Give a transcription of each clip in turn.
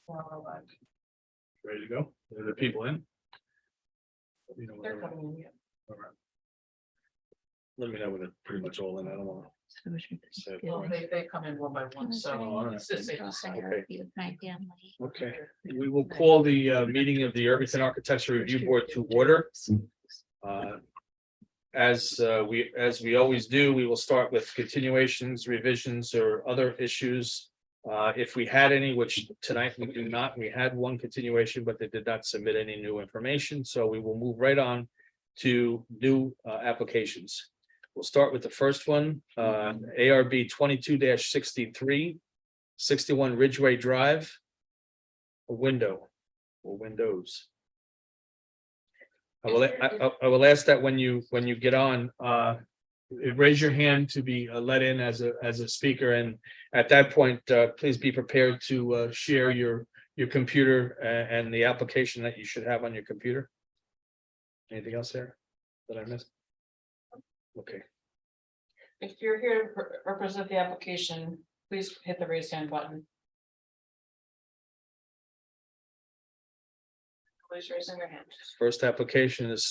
Ready to go? Are the people in? You know, They're whatever. coming in, yeah. All right. Let me know when they're pretty much all in. I don't want to. Well, they come in one by one, so it's just safe to say. Okay, we will call the meeting of the Irvington Architecture Review Board to order. As we always do, we will start with continuations, revisions, or other issues. If we had any, which tonight we do not, we had one continuation, but they did not submit any new information, so we will move right on to new applications. We'll start with the first one, ARB 22-63, 61 Ridgeway Drive. A window or windows. I will ask that when you get on, raise your hand to be let in as a speaker, and at that point, please be prepared to share your computer and the application that you should have on your computer. Anything else there that I missed? Okay. If you're here to represent the application, please hit the raise hand button. Please raising your hand. First application is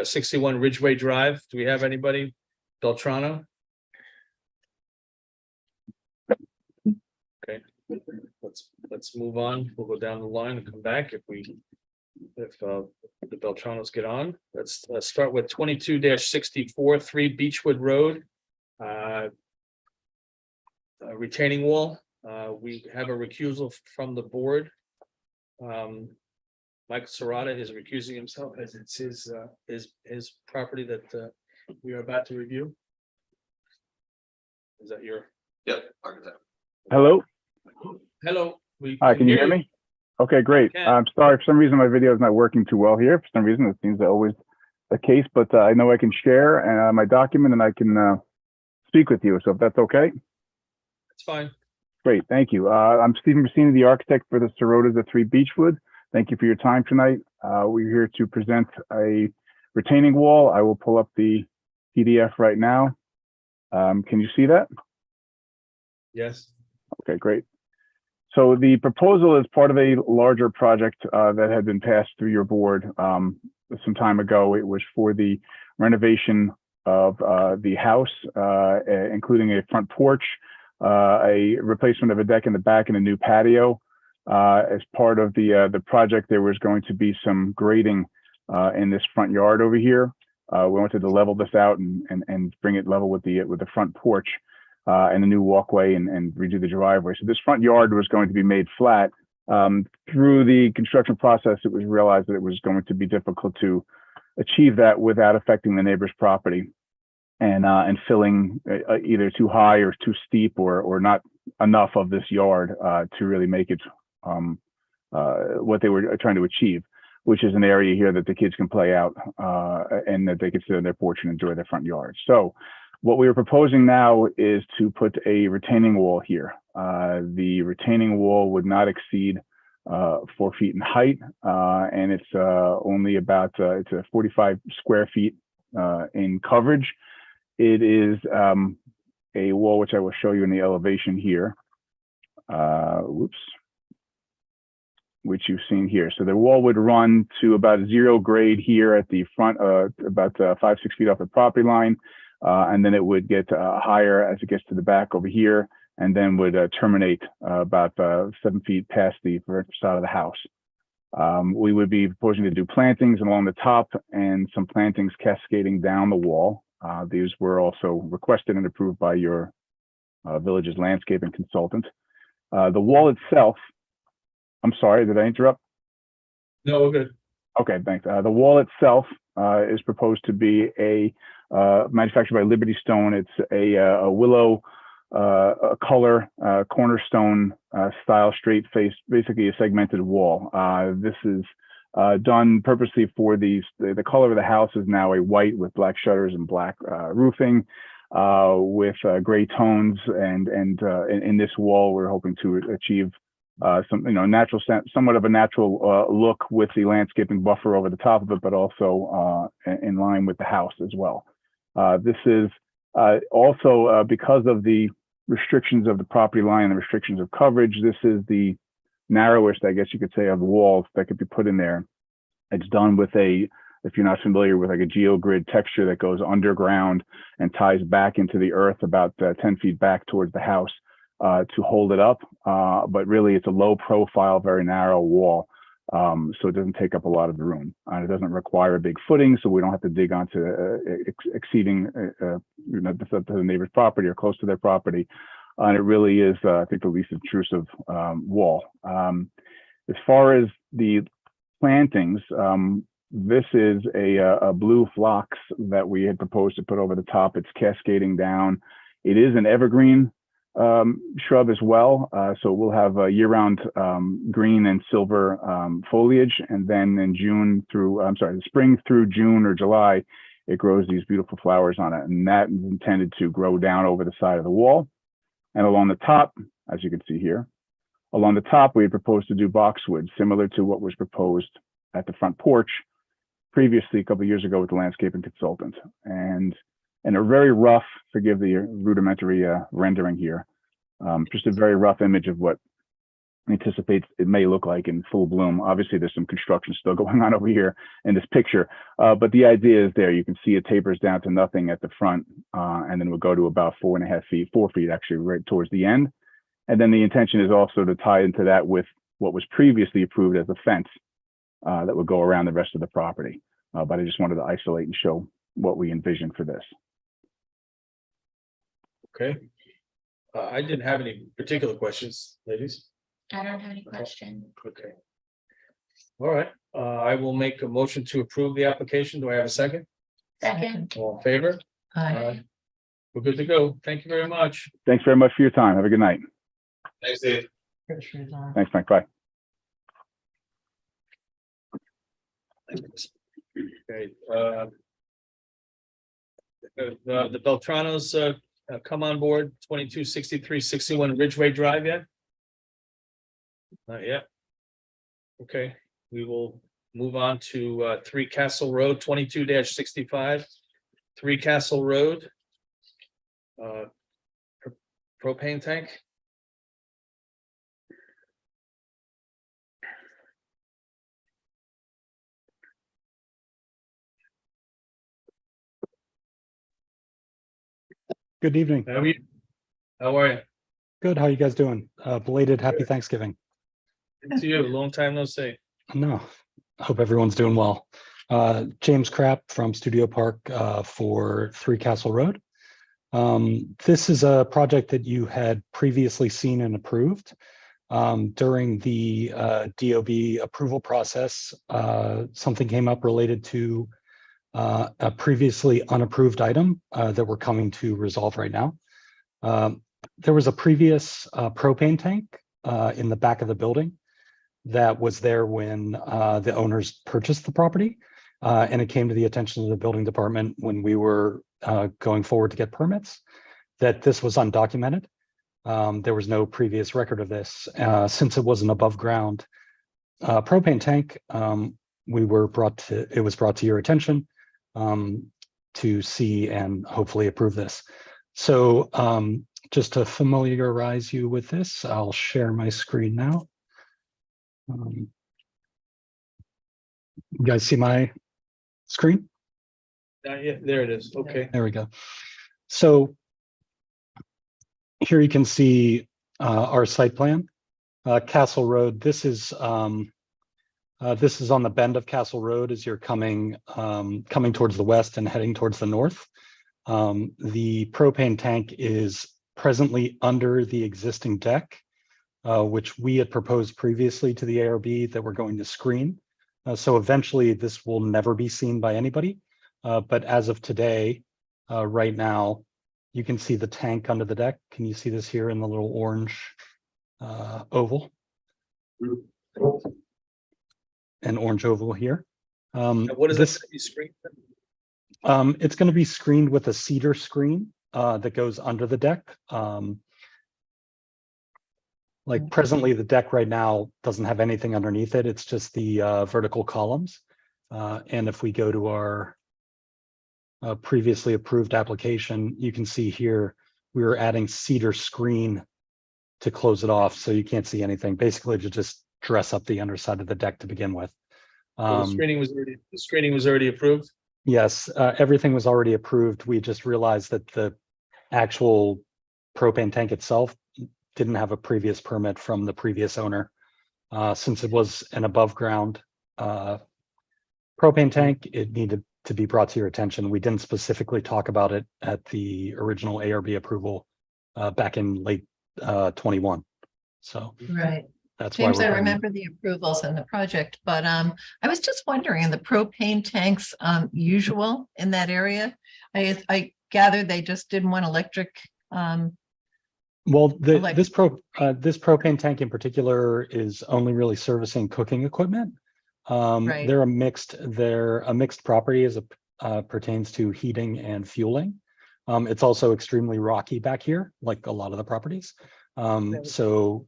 61 Ridgeway Drive. Do we have anybody? Beltrano? Okay, let's move on. We'll go down the line and come back if the Beltranos get on. Let's start with 22-64, 3 Beechwood Road. A retaining wall. We have a recusal from the board. Mike Serrata is recusing himself as it's his property that we are about to review. Is that your? Yep, architect. Hello. Hello. Hi, can you hear me? Okay, great. can. I'm sorry, for some reason my video is not working too well here. For some reason, it seems always the case, but I know I can share my document and I can speak with you. So if that's okay. It's fine. Great, thank you. I'm Stephen Messina, the architect for the Sirotas at 3 Beechwood. Thank you for your time tonight. We're here to present a retaining wall. I will pull up the PDF right now. Can you see that? Yes. Okay, great. So the proposal is part of a larger project that had been passed through your board some time ago. It was for the renovation of the house, including a front porch, a replacement of a deck in the back, and a new patio. As part of the project, there was going to be some grading in this front yard over here. We wanted to level this out and bring it level with the front porch and a new walkway and redo the driveway. So this front yard was going to be made flat. Through the construction process, it was realized that it was going to be difficult to achieve that without affecting the neighbor's property and filling either too high or too steep or not enough of this yard to really make it what they were trying to achieve, which is an area here that the kids can play out and that they can sit on their porch and enjoy their front yard. So what we are proposing now is to put a retaining wall here. The retaining wall would not exceed 4 feet in height, and it's only about it's 45 square feet in coverage. It is a wall which I will show you in the elevation here. Which you've seen here. So the wall would run to about 0 grade here at the front, about 5-6 feet off the property line. And then it would get higher as it gets to the back over here, and then would terminate about 7 feet past the facade of the house. We would be proposing to do plantings along the top and some plantings cascading down the wall. These were also requested and approved by your village's landscaping consultant. The wall itself, I'm sorry, did I interrupt? No, we're good. Okay, thanks. The wall itself is proposed to be manufactured by Liberty Stone. It's a willow color cornerstone style, straight face, basically a segmented wall. This is done purposely for the color of the house is now a white with black shutters and black roofing with gray tones. And in this wall, we're hoping to achieve natural, somewhat of a natural look with the landscaping buffer over the top of it, but also in line with the house as well. This is also because of the restrictions of the property line and the restrictions of coverage. This is the narrowest, I guess you could say, of walls that could be put in there. It's done with a, if you're not familiar with like a geogrid texture that goes underground and ties back into the earth about 10 feet back towards the house to hold it up. But really it's a low profile, very narrow wall. So it doesn't take up a lot of the room. It doesn't require a big footing, so we don't have to dig onto exceeding the neighbor's property or close to their property. And it really is, I think, the least intrusive wall. As far as the plantings, this is a blue phlox that we had proposed to put over the top. It's cascading down. It is an evergreen shrub as well, so we'll have year-round green and silver foliage, and then in spring through June or July, it grows these beautiful flowers on it, and that is intended to grow down over the side of the wall. And along the top, as you can see here, along the top, we had proposed to do boxwood, similar to what was proposed at the front porch previously a couple of years ago with the landscaping consultant. And a very rough, forgive the rudimentary rendering here, just a very rough image of what anticipates it may look like in full bloom. Obviously, there's some construction still going on over here in this picture, but the idea is there. You can see it tapers down to nothing at the front, and then we'll go to about 4.5 feet, 4 feet actually, right towards the end. And then the intention is also to tie into that with what was previously approved as a fence that would go around the rest of the property. But I just wanted to isolate and show what we envisioned for this. Okay. I didn't have any particular questions, ladies. I don't have any question. Okay. All right, I will make a motion to approve the application. Do I have a second? Second. All in favor? Aye. We're good to go. Thank you very much. Thanks very much for your time. Have a good night. Thanks, Dave. Thanks, Mike. Bye. Okay, the Beltranos come on board, 226361 Ridgeway Drive yet? Not yet. Okay, we will move on to 3 Castle Road, 22-65, 3 Castle Road. Propane tank. Good evening. How are you? Good. How you guys doing? Belated happy Thanksgiving. Good to you. Long time no see. No, hope everyone's doing well. James Krapp from Studio Park for 3 Castle Road. This is a project that you had previously seen and approved. During the DOB approval process, something came up related to a previously unapproved item that we're coming to resolve right now. There was a previous propane tank in the back of the building that was there when the owners purchased the property. And it came to the attention of the building department when we were going forward to get permits that this was undocumented. There was no previous record of this. Since it was an above ground propane tank, it was brought to your attention to see and hopefully approve this. So just to familiarize you with this, I'll share my screen now. You guys see my screen? Yeah, there it is. Okay. There we go. So here you can see our site plan, Castle Road. This is on the bend of Castle Road as you're coming towards the west and heading towards the north. The propane tank is presently under the existing deck, which we had proposed previously to the ARB that we're going to screen. So eventually this will never be seen by anybody. But as of today, right now, you can see the tank under the deck. Can you see this here in the little orange oval? An orange oval here. What is this screen? It's going to be screened with a cedar screen that goes under the deck. Like presently, the deck right now doesn't have anything underneath it. It's just the vertical columns. And if we go to our previously approved application, you can see here we were adding cedar screen to close it off, so you can't see anything. Basically, to just dress up the underside of the deck to begin with. The screening was already approved. Yes, everything was already approved. We just realized that the actual propane tank itself didn't have a previous permit from the previous owner. Since it was an above ground propane tank, it needed to be brought to your attention. We didn't specifically talk about it at the original ARB approval back in late 21. So Right. that's why James, we're I bringing it. remember the approvals and the project, but I was just wondering, are the propane tanks usual in that area? I gathered they just didn't want electric. Well, Elec- this propane tank in particular is only really servicing cooking equipment. Right. They're a mixed property as it pertains to heating and fueling. It's also extremely rocky back here, like a lot of the properties. So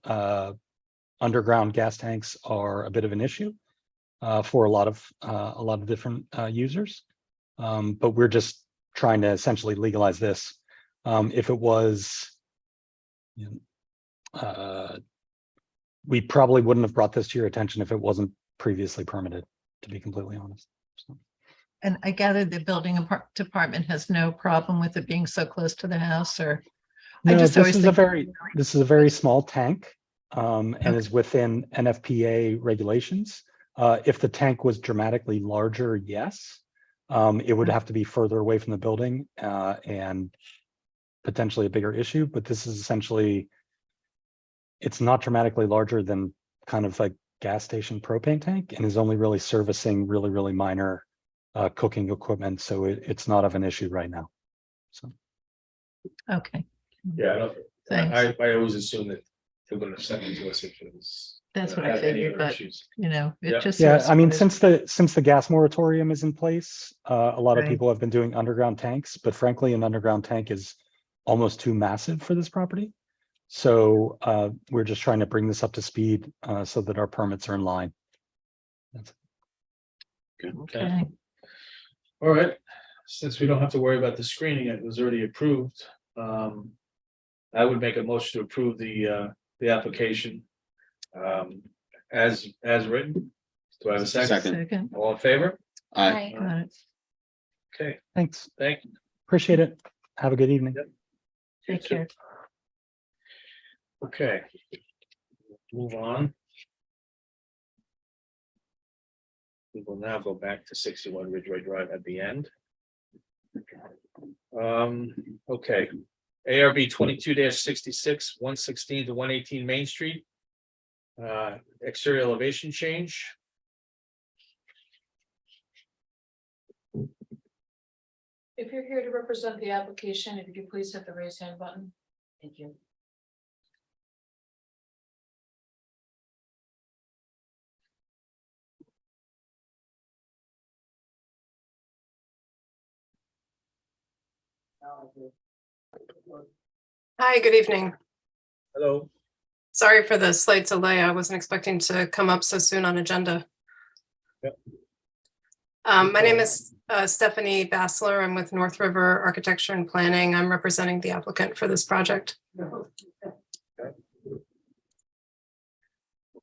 underground gas tanks are a bit of an issue for a lot of different users. But we're just trying to essentially legalize this. If it was, we probably wouldn't have brought this to your attention if it wasn't previously permitted, to be completely honest. So. And I gathered the building department has no problem with it being so close to the house, or I No, just this always is think. this is a very small tank and is within NFPA regulations. If the tank was dramatically larger, yes, it would have to be further away from the building and potentially a bigger issue. But this is essentially, it's not dramatically larger than kind of like gas station propane tank, and is only really servicing really minor cooking equipment. So it's not of an issue right now. So. Okay, Yeah, I don't, thanks. I always assume that they're gonna send it to us if it was. That's what I have any figured, other but issues. it Yeah. just. Yeah, serves I mean, as- since the gas moratorium is in place, a lot of Right. people have been doing underground tanks, but frankly, an underground tank is almost too massive for this property. So we're just trying to bring this up to speed so that our permits are in line. Okay, All right, since we don't have to worry about the screening, it was already approved. I would make a motion to approve the application. As written. Do I have a second? second. All in favor? Aye. Got it. Okay, Thanks, thank you. appreciate it. Have a good evening. Yep. Take care. Okay. Move on. We will now go back to 61 Ridgeway Drive at the end. Okay, ARB 22-66, 116 to 118 Main Street. Exterior elevation change. If you're here to represent the application, if you could please hit the raise hand button. Thank you. Hi, good evening. Hello. Sorry for the slight delay. I wasn't expecting to come up so soon on agenda. Yep. My name is Stephanie Bassler. I'm with North River Architecture and Planning. I'm representing the applicant for this project.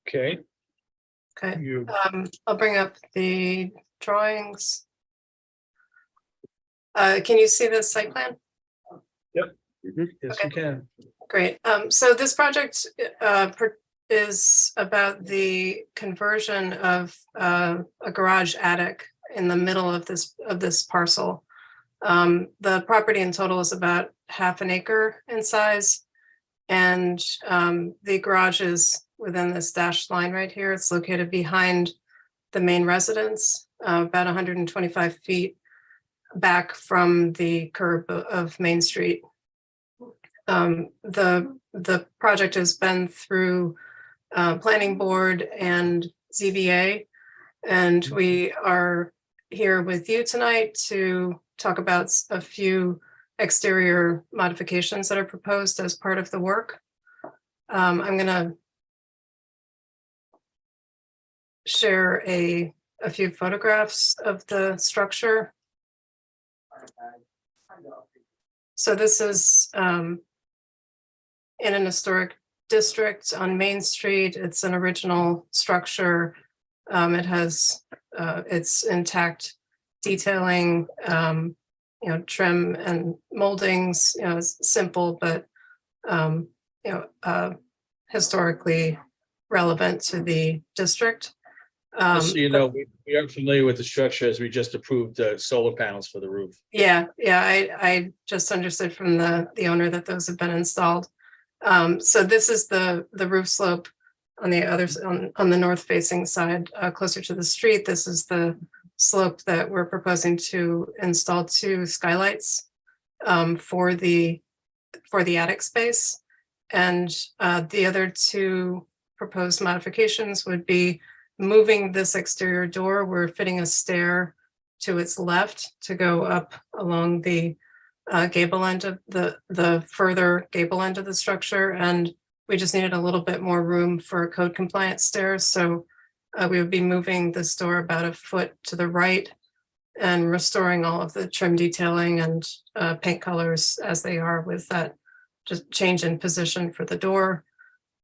Okay. Okay, You, I'll bring up the drawings. Can you see the site plan? yes, you can. Great. So this project is about the conversion of a garage attic in the middle of this parcel. The property in total is about half an acre in size, and the garage is within this dashed line right here. It's located behind the main residence, about 125 feet back from the curb of Main Street. The project has been through planning board and ZBA, and we are here with you tonight to talk about a few exterior modifications that are proposed as part of the work. I'm going to share a few photographs of the structure. So this is in an historic district on Main Street. It's an original structure. It has its intact detailing, trim and moldings, it's simple, but, historically relevant to the district. Just so you know, we are familiar with the structure as we just approved solar panels for the roof. Yeah, I just understood from the owner that those have been installed. So this is the roof slope on the other, on the north facing side, closer to the street. This is the slope that we're proposing to install 2 skylights for the attic space. And the other 2 proposed modifications would be moving this exterior door. We're fitting a stair to its left to go up along the gable end of the further gable end of the structure. And we just needed a little bit more room for code compliant stairs. So we would be moving this door about a foot to the right and restoring all of the trim detailing and paint colors as they are, with that just change in position for the door.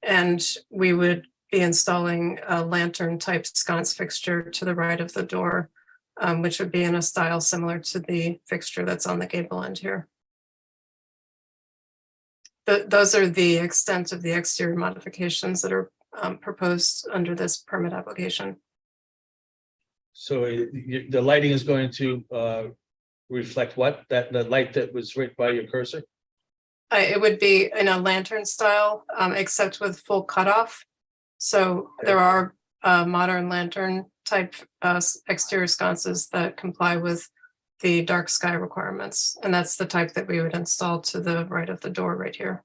And we would be installing a lantern type sconce fixture to the right of the door, which would be in a style similar to the fixture that's on the gable end here. Those are the extent of the exterior modifications that are proposed under this permit application. So the lighting is going to reflect what? The light that was right by your cursor? It would be in a lantern style, except with full cutoff. So there are modern lantern type exterior sconces that comply with the dark sky requirements. And that's the type that we would install to the right of the door right here.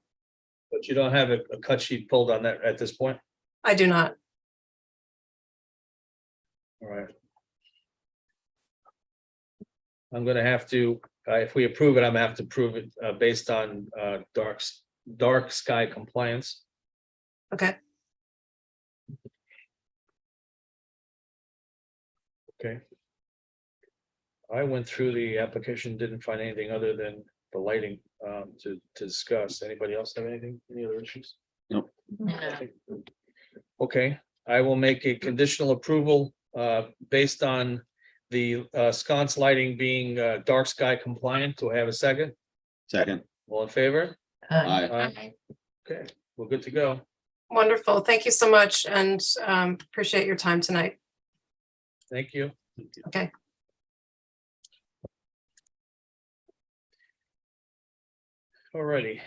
But you don't have a cut sheet pulled on that at this point? I do not. All right. I'm gonna have to, if we approve it, I'm gonna have to prove it based on dark sky compliance. Okay. Okay. I went through the application, didn't find anything other than the lighting to discuss. Anybody else have anything, any other issues? No. Okay, I will make a conditional approval based on the sconce lighting being dark sky compliant. Do I have a second? Second. All in favor? Aye. Aye. Okay, we're good to go. Wonderful. Thank you so much, and appreciate your time tonight. Thank you. Okay. Alrighty.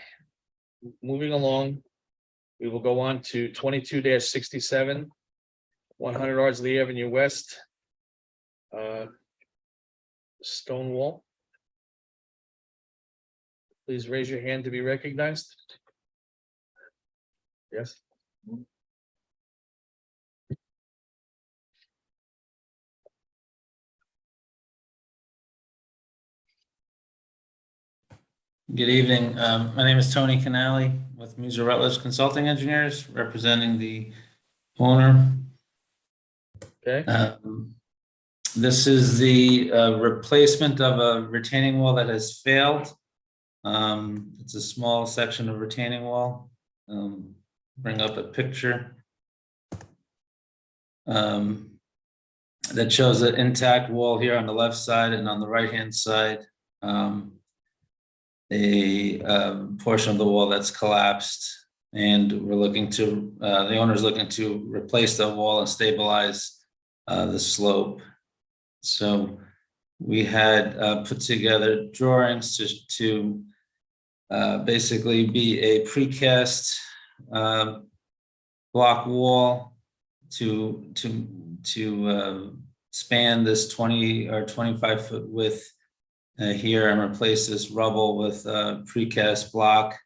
Moving along, we will go on to 22-67, 100 Ardsley Avenue West. Stone wall. Please raise your hand to be recognized. Yes. Good evening. My name is Tony Canali with Muser Rutledge Consulting Engineers, representing the owner. Okay, This is the replacement of a retaining wall that has failed. It's a small section of retaining wall. Bring up a picture that shows an intact wall here on the left side, and on the right-hand side, a portion of the wall that's collapsed, and we're looking to, the owner's looking to replace the wall and stabilize the slope. So we had put together drawings to basically be a precast block wall to span this 20 or 25 foot width here, and replace this rubble with a precast block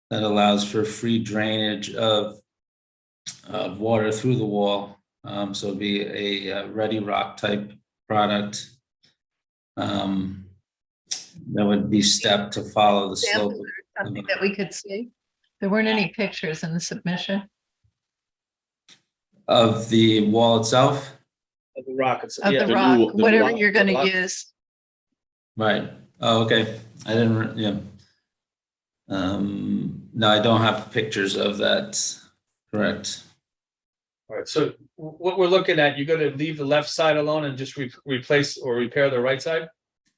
that allows for free drainage of water through the wall. So it'd be a ready rock type product that would be stepped to follow the slope. Something that we could see. There weren't any pictures in the submission Of the wall itself. of the rockets. of Yeah, the rock, the whatever rock- you're gonna rock. use. Right. Oh, okay. I didn't, yeah. No, I don't have pictures of that. Correct. All right, so what we're looking at, you're gonna leave the left side alone and just replace or repair the right side?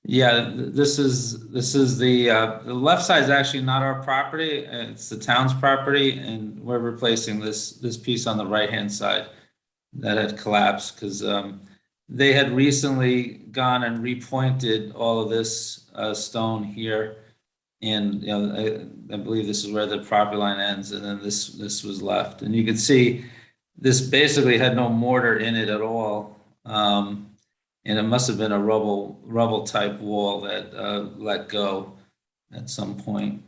Yeah, this is the left side is actually not our property. It's the town's property, and we're replacing this piece on the right-hand side that had collapsed because they had recently gone and repointed all of this stone here. And you know, I believe this is where the property line ends, and then this was left. And you can see this basically had no mortar in it at all. And it must have been a rubble type wall that let go at some point,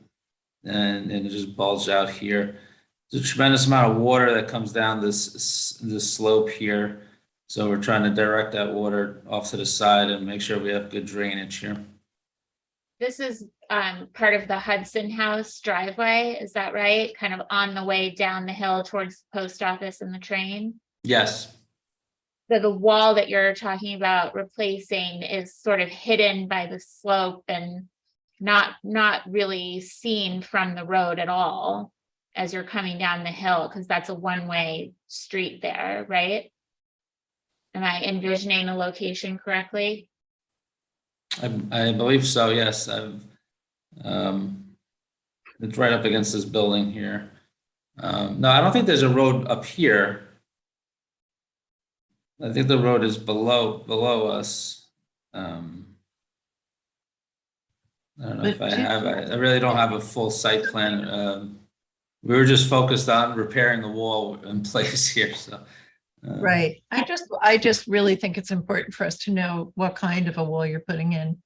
and it just bulged out here. There's a tremendous amount of water that comes down this slope here, so we're trying to direct that water off to the side and make sure we have good drainage here. This is part of the Hudson House driveway, is that right? Kind of on the way down the hill towards the post office and the train? Yes. So the wall that you're talking about replacing is sort of hidden by the slope and not really seen from the road at all as you're coming down the hill, because that's a one-way street there, right? Am I envisioning the location correctly? I believe so, yes. It's right up against this building here. No, I don't think there's a road up here. I think the road is below us. I don't know if I have, I really don't have a full site plan. We were just focused on repairing the wall in place here, so. Right. I just really think it's important for us to know what kind of a wall you're putting in.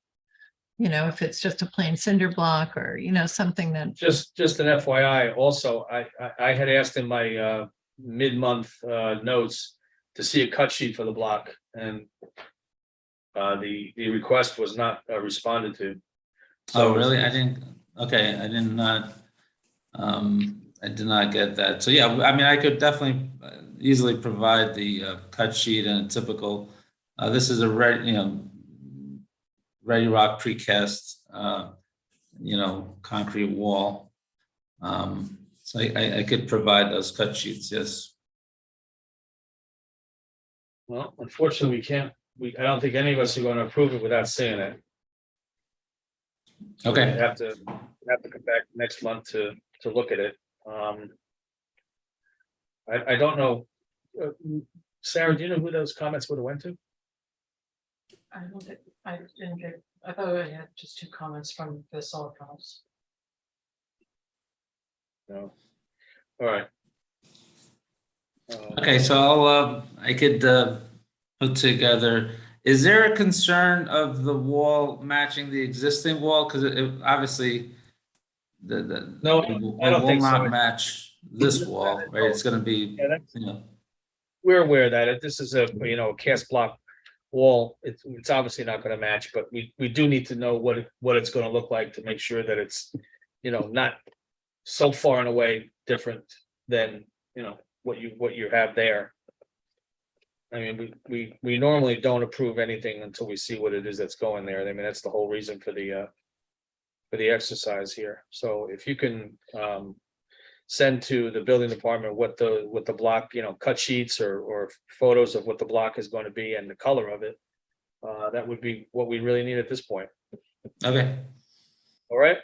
You know, if it's just a plain cinder block or, you know, something that, Just an FYI, also, I had asked in my mid-month notes to see a cut sheet for the block, and the request was not responded to. Oh, really? I didn't, okay, I did not get that. So yeah, I mean, I could definitely easily provide the cut sheet and a typical, this is a ready rock precast, concrete wall. So I could provide those cut sheets, yes. Well, unfortunately, we can't, I don't think any of us are going to approve it without seeing it. So Okay. we have to come back next month to look at it. I don't know. Sarah, do you know who those comments would have went to? I don't think, I didn't get, I thought I had just 2 comments from the solar panels. No. All right. Okay, so I could put together, is there a concern of the wall matching the existing wall? Because it obviously No, I don't will think so. not match this wall, right? It's gonna be, Yeah, we're aware that this is a cast block wall. It's obviously not going to match, but we do need to know what it's going to look like to make sure that it's not so far and away different than what you have there. I mean, we normally don't approve anything until we see what it is that's going there. I mean, that's the whole reason for the exercise here. So if you can send to the building department what the block, cut sheets or photos of what the block is going to be and the color of it, that would be what we really need at this point. okay, All right.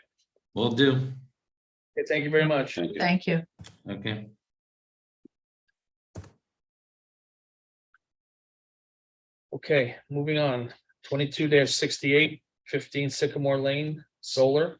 will do. Okay, thank you very much. thank you. Okay. Okay, moving on. 22-68, 15 Sycamore Lane, solar.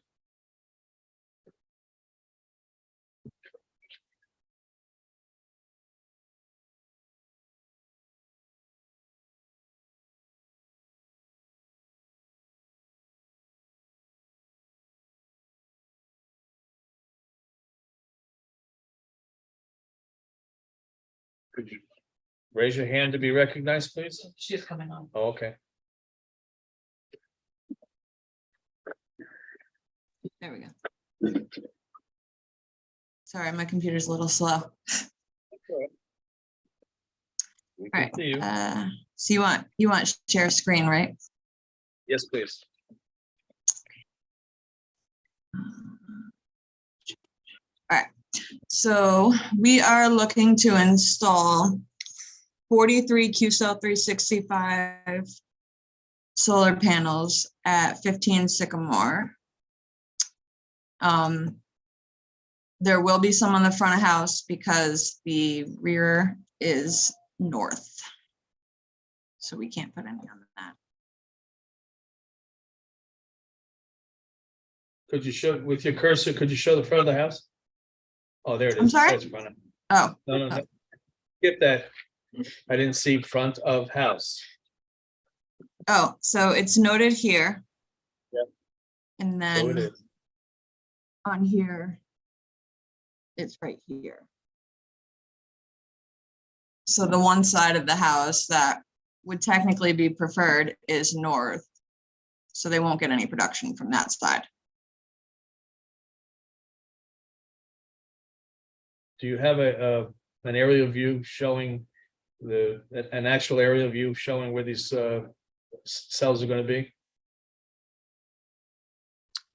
Could you raise your hand to be recognized, please? She's coming on. Oh, okay. There we go. Sorry, my computer's a little slow. We All can see you. right. So you want share screen, right? Yes, please. So we are looking to install 43 QCell 365 solar panels at 15 Sycamore. There will be some on the front of house because the rear is north. So we can't put any on that. Could you show with your cursor, could you show the front of the house? Oh, there it is. I'm It sorry? says front of- Oh, No, no. Skip that. I didn't see front of house. oh, so it's noted here. Yep. And So it then is. on here, it's right here. So the one side of the house that would technically be preferred is north. So they won't get any production from that side. Do you have an aerial view showing an actual aerial view showing where these cells are going to be?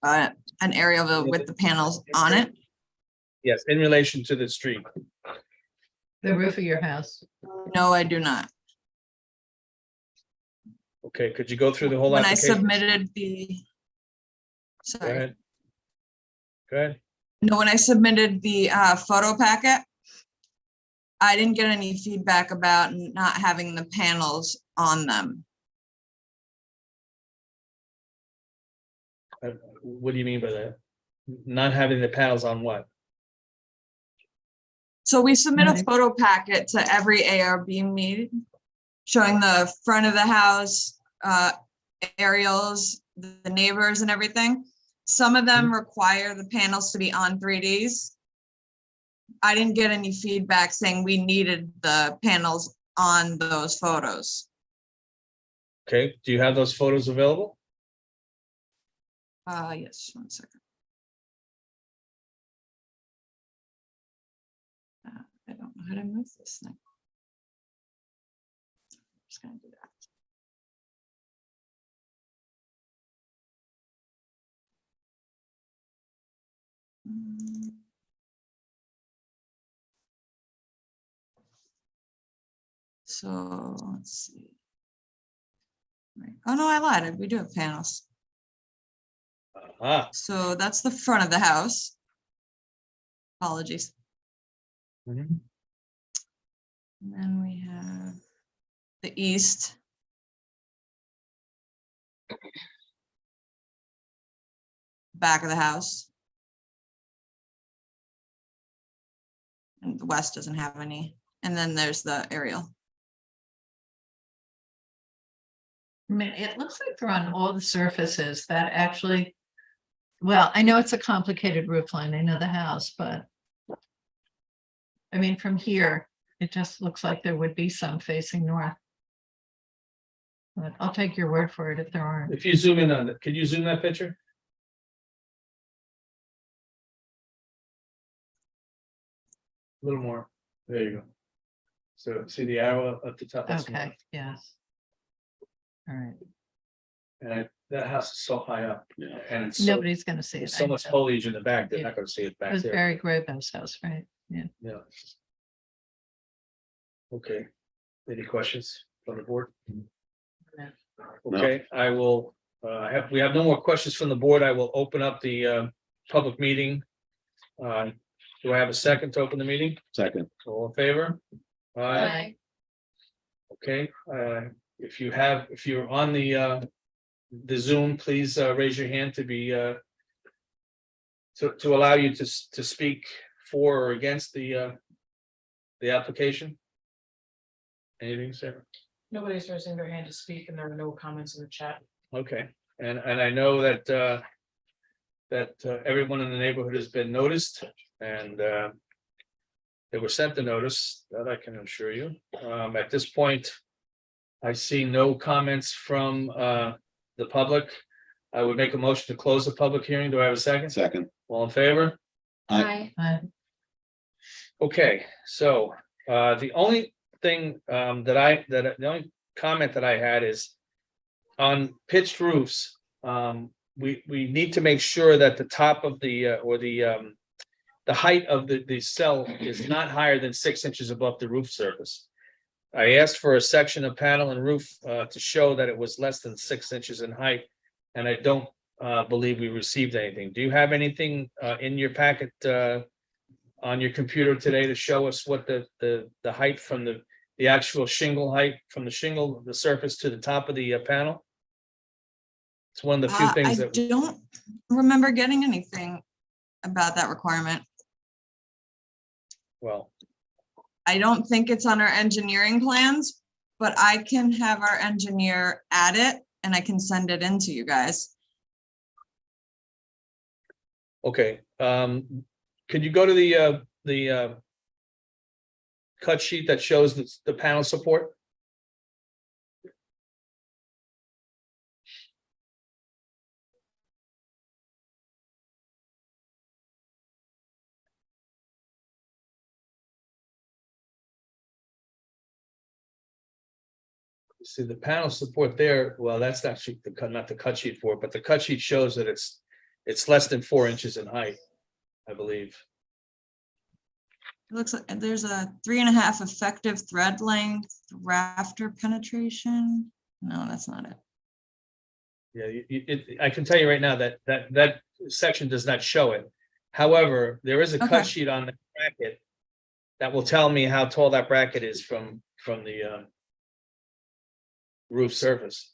An area with the panels on it. Yes, in relation to the street. The roof of your house. No, I do not. Okay, could you go through the whole When I application? submitted the, Go sorry, ahead. Go ahead. no, when I submitted the photo packet, I didn't get any feedback about not having the panels on them. What do you mean by that? Not having the panels on what? So we submit a Right. photo packet to every ARB meeting, showing the front of the house, aerials, the neighbors and everything. Some of them require the panels to be on 3Ds. I didn't get any feedback saying we needed the panels on those photos. Okay, do you have those photos available? Yes, 1 second. I don't know how to move this thing. Just gonna do that. So let's see. Right. Oh no, I lied. We do have panels. Ah, So that's the front of the house. Apologies. mhm. And then we have the east. Back of the house. And the west doesn't have any. And then there's the aerial. I mean, it looks like they're on all the surfaces that actually, well, I know it's a complicated roof line. I know the house, but I mean, from here, it just looks like there would be some facing north. But I'll take your word for it if there aren't. If you zoom in on it, could you zoom that picture? A little more. There you go. So see the arrow at the top? That's Okay, north. yes. All right, And that house is so high up. And it's so, nobody's gonna see it. there's so I much know. foliage in the back, they're Yeah. not gonna see it It back was there. Barry Grabo's house, right? Yeah. Yeah. Okay, any questions from the board? No. Okay, I will, we have no more questions from the board. I will open up the public meeting. Do I have a second to open the meeting? Second. All in favor? Aye. Okay, if you're on the Zoom, please raise your hand to be to allow you to speak for or against the application. Anything, Sarah? Nobody's raising their hand to speak and there are no comments in the chat. Okay, and I know that everyone in the neighborhood has been noticed and they were sent the notice, that I can assure you. At this point, I see no comments from the public. I would make a motion to close the public hearing. Do I have a second? Second. All in favor? Aye. Okay, so the only thing the only comment that I had is on pitched roofs, we need to make sure that the top of the or the the height of the cell is not higher than 6 inches above the roof surface. I asked for a section of panel and roof to show that it was less than 6 inches in height, and I don't believe we received anything. Do you have anything in your packet on your computer today to show us what the height from the actual shingle height from the surface to the top of the panel? It's one of the few I things that, don't remember getting anything about that requirement. well, I don't think it's on our engineering plans, but I can have our engineer add it and I can send it in to you guys. okay. Could you go to the cut sheet that shows the panel support? See the panel support there, well, that's actually not the cut sheet for it, but the cut sheet shows that it's less than 4 inches in height, I believe. It looks like there's a 3.5 effective thread length, rafter penetration. No, that's not it. Yeah, I can tell you right now that section does not show it. However, there is a Okay. cut sheet on the bracket that will tell me how tall that bracket is from the roof surface.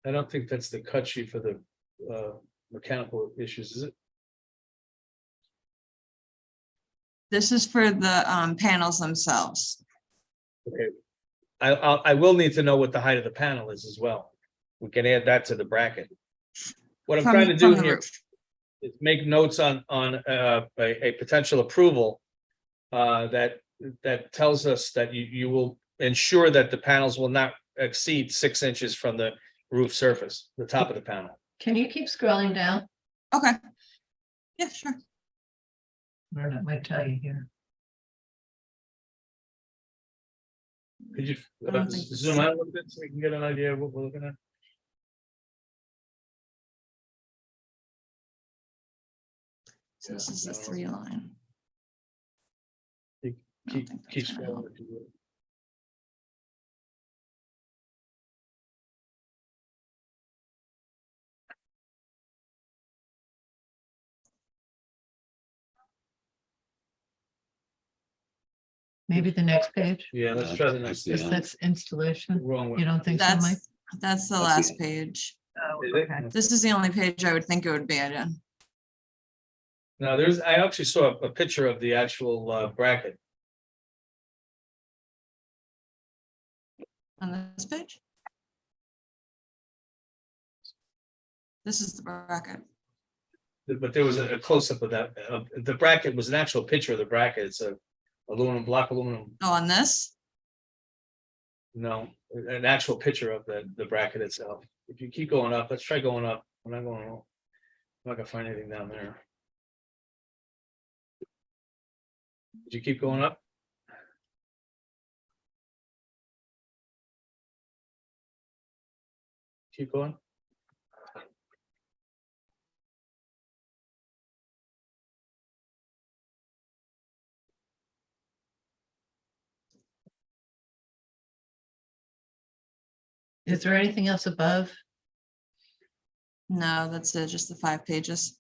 I don't think that's the cut sheet for the mechanical issues, is it? This is for the panels themselves. Okay. I will need to know what the height of the panel is as well. We can add that to the bracket. What I'm From- trying to do from the here roof. is make notes on a potential approval that tells us that you will ensure that the panels will not exceed 6 inches from the roof surface, the top of the panel. Can you keep scrolling down? Okay. Yeah, sure. Or it might tell you here. Could you I don't think zoom out a little bit so we can get an idea of what we're looking at? So this is the 3 line. Keep, I don't think keep that's gonna scrolling. help. if you would. Maybe the next page, Yeah, let's try the next. because that's installation. Wrong one. You don't think so, Mike? That's the That's last the- page. Oh, Is it? okay. This is the only page I would think it would be in. No, I actually saw a picture of the actual bracket. On this page? This is the bracket. But there was a close-up of that. The bracket was an actual picture of the bracket. It's a aluminum block, aluminum, Oh, on this? no, an actual picture of the bracket itself. If you keep going up, let's try going up. I'm not going, I'm not gonna find anything down there. Did you keep going up? Keep going. Is there anything else above? No, that's it, just the 5 pages.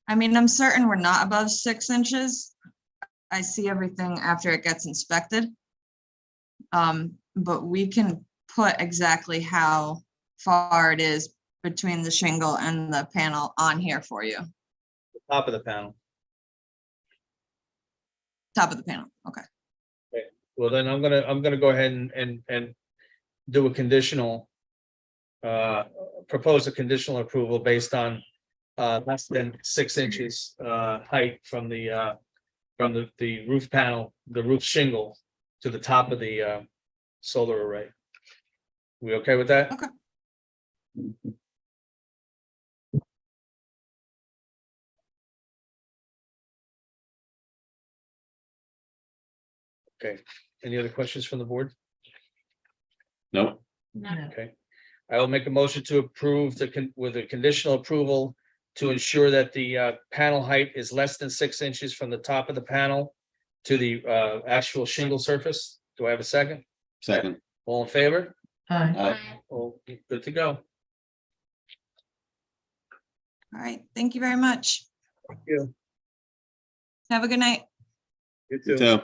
I mean, I'm certain we're not above 6 inches. I see everything after it gets inspected. But we can put exactly how far it is between the shingle and the panel on here for you. Top of the panel. Top of the panel, okay. Well, then I'm gonna go ahead and do a conditional. Propose a conditional approval based on less than 6 inches height from the roof panel, the roof shingle to the top of the solar array. We okay with that? Okay. Okay, any other questions from the board? Nope. No. Okay, I will make a motion to approve with a conditional approval to ensure that the panel height is less than 6 inches from the top of the panel to the actual shingle surface. Do I have a second? Second. All in favor? Hi. Aye. Oh, good to go. All right, thank you very much. Thank you. Have a good night. You You too. too.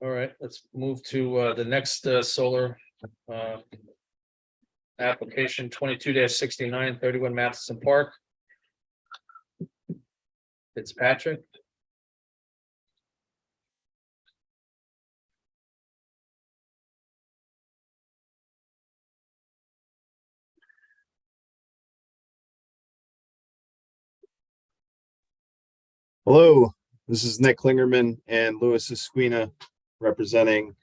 All right, let's move to the next solar application 22-69, 31 Matheson Park. Fitzpatrick. Hello, this is Nick Klingerman and Louis Esquina representing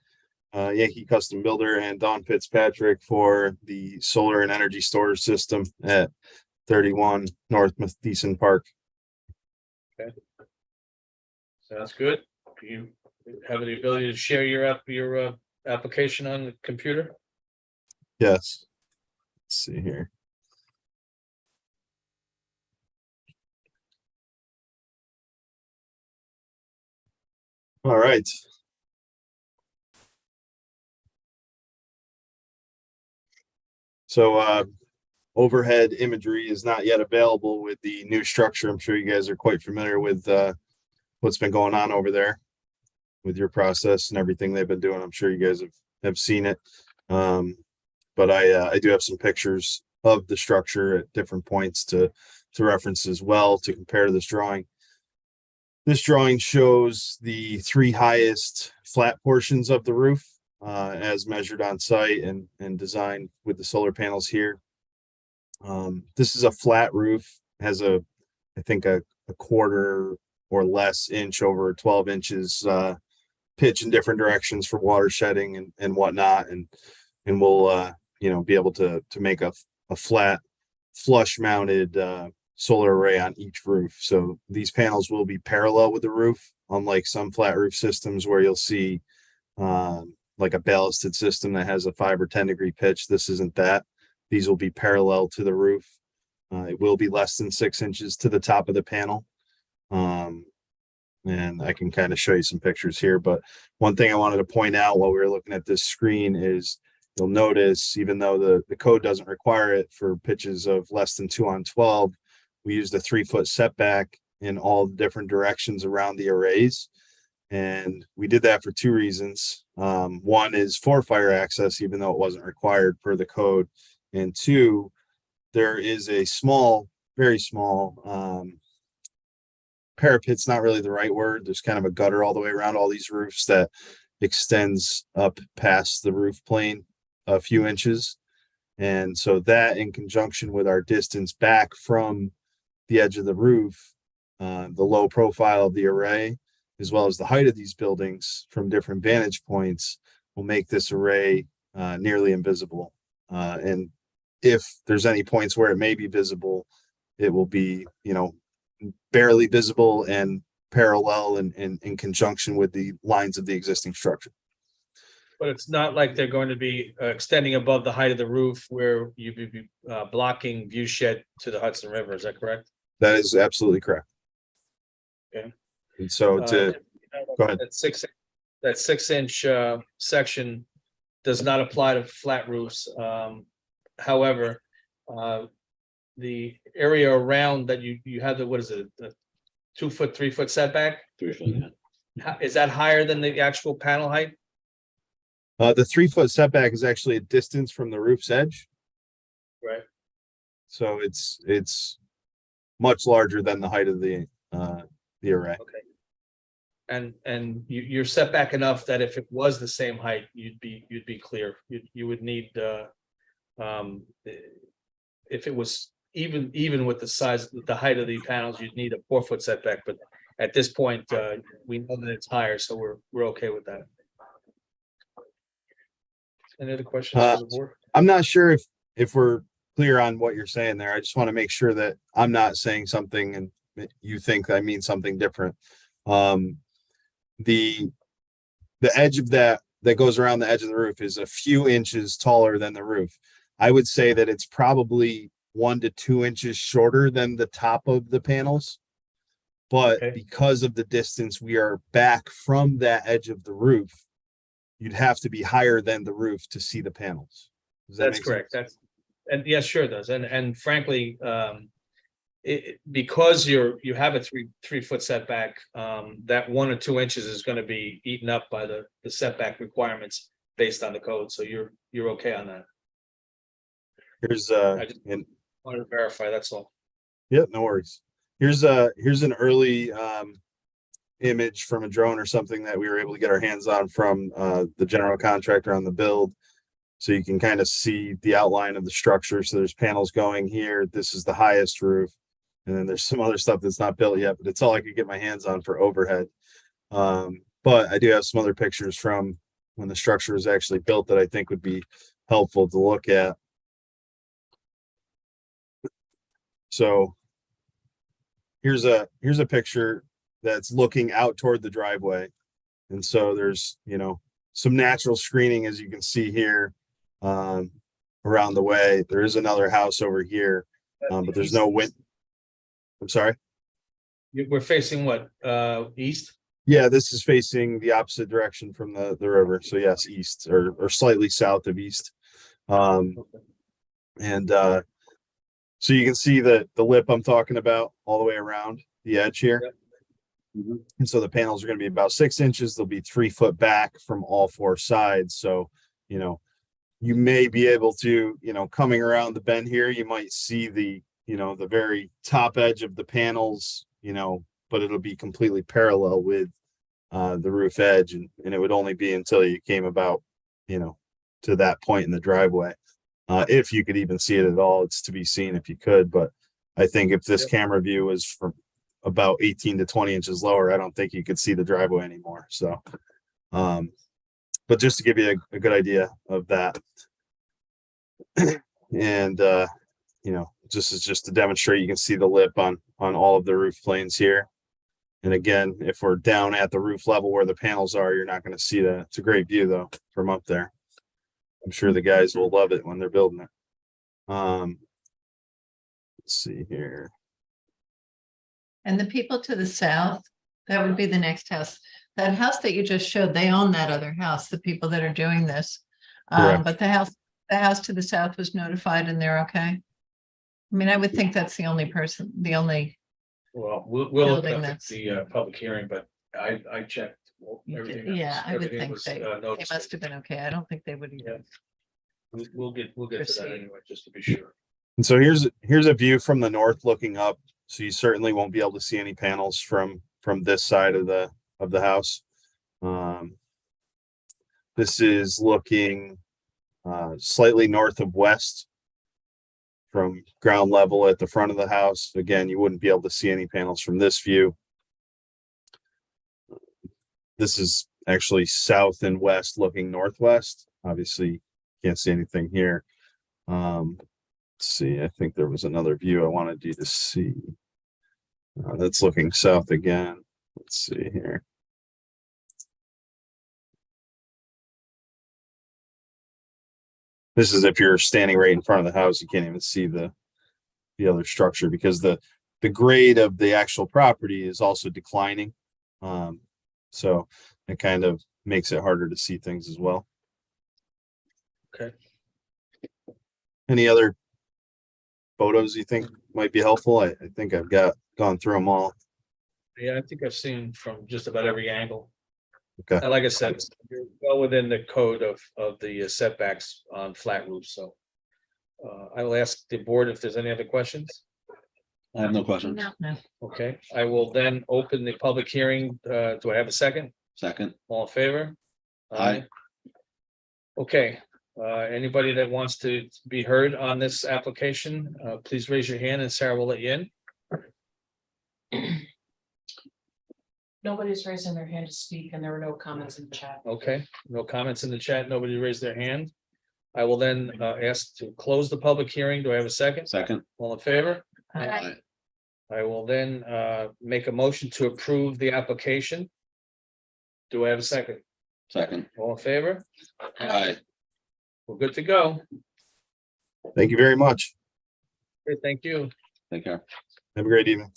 Yankee Custom Builder and Don Fitzpatrick for the solar and energy storage system at 31 North Matheson Park. Sounds good. Do you have the ability to share your application on the computer? Yes. Let's see here. All right. So overhead imagery is not yet available with the new structure. I'm sure you guys are quite familiar with what's been going on over there with your process and everything they've been doing. I'm sure you guys have seen it. But I do have some pictures of the structure at different points to reference as well to compare to this drawing. This drawing shows the 3 highest flat portions of the roof as measured on site and designed with the solar panels here. This is a flat roof, has I think a quarter or less inch over 12 inches pitch in different directions for water shedding and whatnot. And we'll be able to make a flat flush mounted solar array on each roof. So these panels will be parallel with the roof, unlike some flat roof systems where you'll see like a ballasted system that has a 5 or 10 degree pitch. This isn't that. These will be parallel to the roof. It will be less than 6 inches to the top of the panel. And I can kind of show you some pictures here. But one thing I wanted to point out while we were looking at this screen is you'll notice, even though the code doesn't require it for pitches of less than 2-on-12, we used a 3-foot setback in all the different directions around the arrays. And we did that for 2 reasons. One is for fire access, even though it wasn't required per the code. And 2, there is a small, very small parapet's not really the right word. There's kind of a gutter all the way around all these roofs that extends up past the roof plane a few inches. And so that, in conjunction with our distance back from the edge of the roof, the low profile of the array, as well as the height of these buildings from different vantage points, will make this array nearly invisible. And if there's any points where it may be visible, it will be, barely visible and parallel and in conjunction with the lines of the existing structure. But it's not like they're going to be extending above the height of the roof where you'd be blocking view shed to the Hudson River. Is that correct? That is absolutely correct. Okay. And so go ahead. That 6-inch section does not apply to flat roofs. However, the area around that you have what is it, the 2-foot, 3-foot setback? 3 foot, yeah. Is that higher than the actual panel height? The 3-foot setback is actually a distance from the roof's edge. Right. So it's much larger than the height of the array. Okay. And you're set back enough that if it was the same height, you'd be clear. You would need if it was even with the height of the panels, you'd need a 4-foot setback. But at this point, we know that it's higher, so we're okay with that. Any other questions for the board? I'm not sure if we're clear on what you're saying there. I just want to make sure that I'm not saying something and that you think I mean something different. The edge of that goes around the edge of the roof is a few inches taller than the roof. I would say that it's probably 1 to 2 inches shorter than the top of the panels. But Okay. because of the distance we are back from that edge of the roof, you'd have to be higher than the roof to see the panels. Does that That's make correct. sense? And yes, sure it does. And frankly, because you have a 3 foot setback, that 1 or 2 inches is going to be eaten up by the setback requirements based on the code. So you're okay on that. Here's I just and wanted to verify, that's all. yeah, no worries. Here's an early image from a drone or something that we were able to get our hands on from the general contractor on the build. So you can kind of see the outline of the structure. So there's panels going here. This is the highest roof. And then there's some other stuff that's not built yet, but it's all I could get my hands on for overhead. But I do have some other pictures from when the structure was actually built that I think would be helpful to look at. So here's a picture that's looking out toward the driveway. And so there's, some natural screening, as you can see here, around the way. There is another house over here, but there's no wind. I'm sorry. We're facing what, east? Yeah, this is facing the opposite direction from the river. So yes, east or slightly south of east. And so you can see the lip I'm talking about all the way around the edge here. Yep. And so the panels are going to be about 6 inches. They'll be 3 foot back from all 4 sides. So, you may be able to, coming around the bend here, you might see the very top edge of the panels, but it'll be completely parallel with the roof edge. And it would only be until you came about, to that point in the driveway. If you could even see it at all, it's to be seen if you could. But I think if this camera view was from about 18 to 20 inches lower, I don't think you could see the driveway anymore. So, but just to give you a good idea of that. And, just to demonstrate, you can see the lip on all of the roof planes here. And again, if we're down at the roof level where the panels are, you're not going to see that. It's a great view though, from up there. I'm sure the guys will love it when they're building it. Let's see here. And the people to the south, that would be the next house. That house that you just showed, they own that other house, the people that are doing this. Correct. But the house to the south was notified and they're okay. I mean, I would think that's the only person, Well, we'll open Building up that's- the public hearing, but I checked. Everything yeah, I would everything think was, they noticed. must have been okay. I don't think they would Yeah. even. We'll get to that Proceed. anyway, just to be sure. And so here's a view from the north looking up. So you certainly won't be able to see any panels from this side of the house. This is looking slightly north of west from ground level at the front of the house. Again, you wouldn't be able to see any panels from this view. This is actually south and west looking northwest. Obviously, can't see anything here. Let's see, I think there was another view I wanted you to see. That's looking south again. Let's see here. This is if you're standing right in front of the house, you can't even see the other structure because the grade of the actual property is also declining. So it kind of makes it harder to see things as well. Okay. Any other photos you think might be helpful? I think I've gone through them all. Yeah, I think I've seen from just about every angle. Okay. And like I said, you're well within the code of the setbacks on flat roofs, so. I will ask the board if there's any other questions. I have no questions. No. Okay, I will then open the public hearing. Do I have a second? Second. All in favor? Aye. Okay, anybody that wants to be heard on this application, please raise your hand and Sarah will let you in. Nobody's raising their hand to speak and there were no comments in the chat. Okay, no comments in the chat. Nobody raised their hand. I will then ask to close the public hearing. Do I have a second? Second. All in favor? Aye. I will then make a motion to approve the application. Do I have a second? Second. All in favor? Aye. We're good to go. Thank you very much. Great, thank you. Take care. Have a great evening.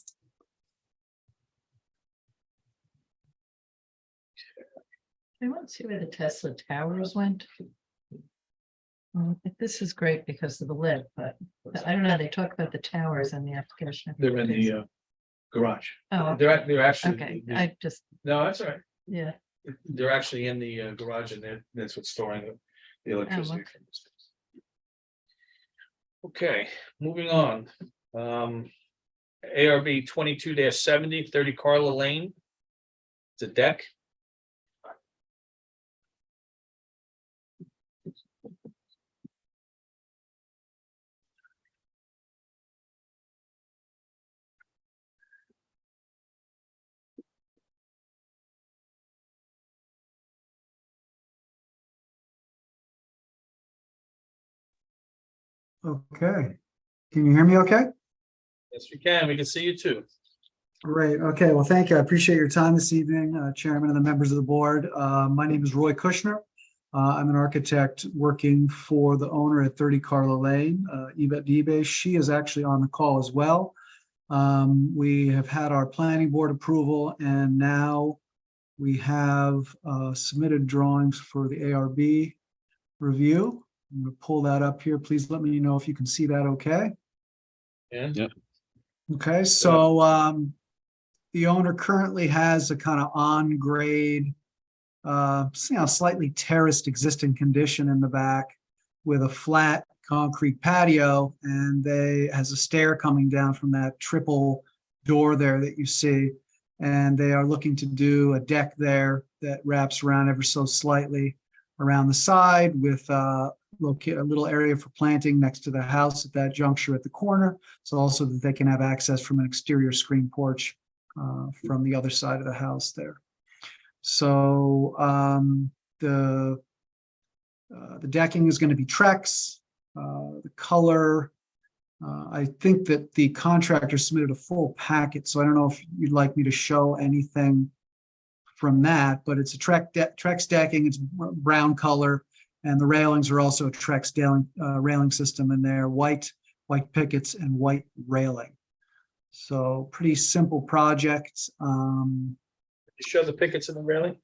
I want to see where the Tesla towers went. This is great because of the lid, but I don't know, they talk about the towers in the application. They're in the garage. Oh, They're actually. okay, I just, No, that's all right. yeah, They're actually in the garage and that's what's storing the electricity. okay. Okay, moving on. ARB 22-70, 30 Carla Lane. It's a deck. Okay. Can you hear me okay? Yes, we can. We can see you too. Great. Okay. Well, thank you. I appreciate your time this evening, Chairman and the members of the board. My name is Roy Kushner. I'm an architect working for the owner at 30 Carla Lane, Yvette Debe. She is actually on the call as well. We have had our planning board approval and now we have submitted drawings for the ARB review. I'm going to pull that up here. Please let me know if you can see that okay. And Yep. Okay, so the owner currently has a kind of on-grade, slightly terraced existing condition in the back with a flat concrete patio, and they has a stair coming down from that triple door there that you see. And they are looking to do a deck there that wraps around ever so slightly around the side with locate a little area for planting next to the house at that juncture at the corner. So also that they can have access from an exterior screen porch from the other side of the house there. So the decking is going to be Trex. The color, I think that the contractor submitted a full packet, so I don't know if you'd like me to show anything from that, but it's a Trex decking. It's brown color. And the railings are also a Trex railing system in there, white pickets and white railing. So pretty simple project. you show the pickets in the railing?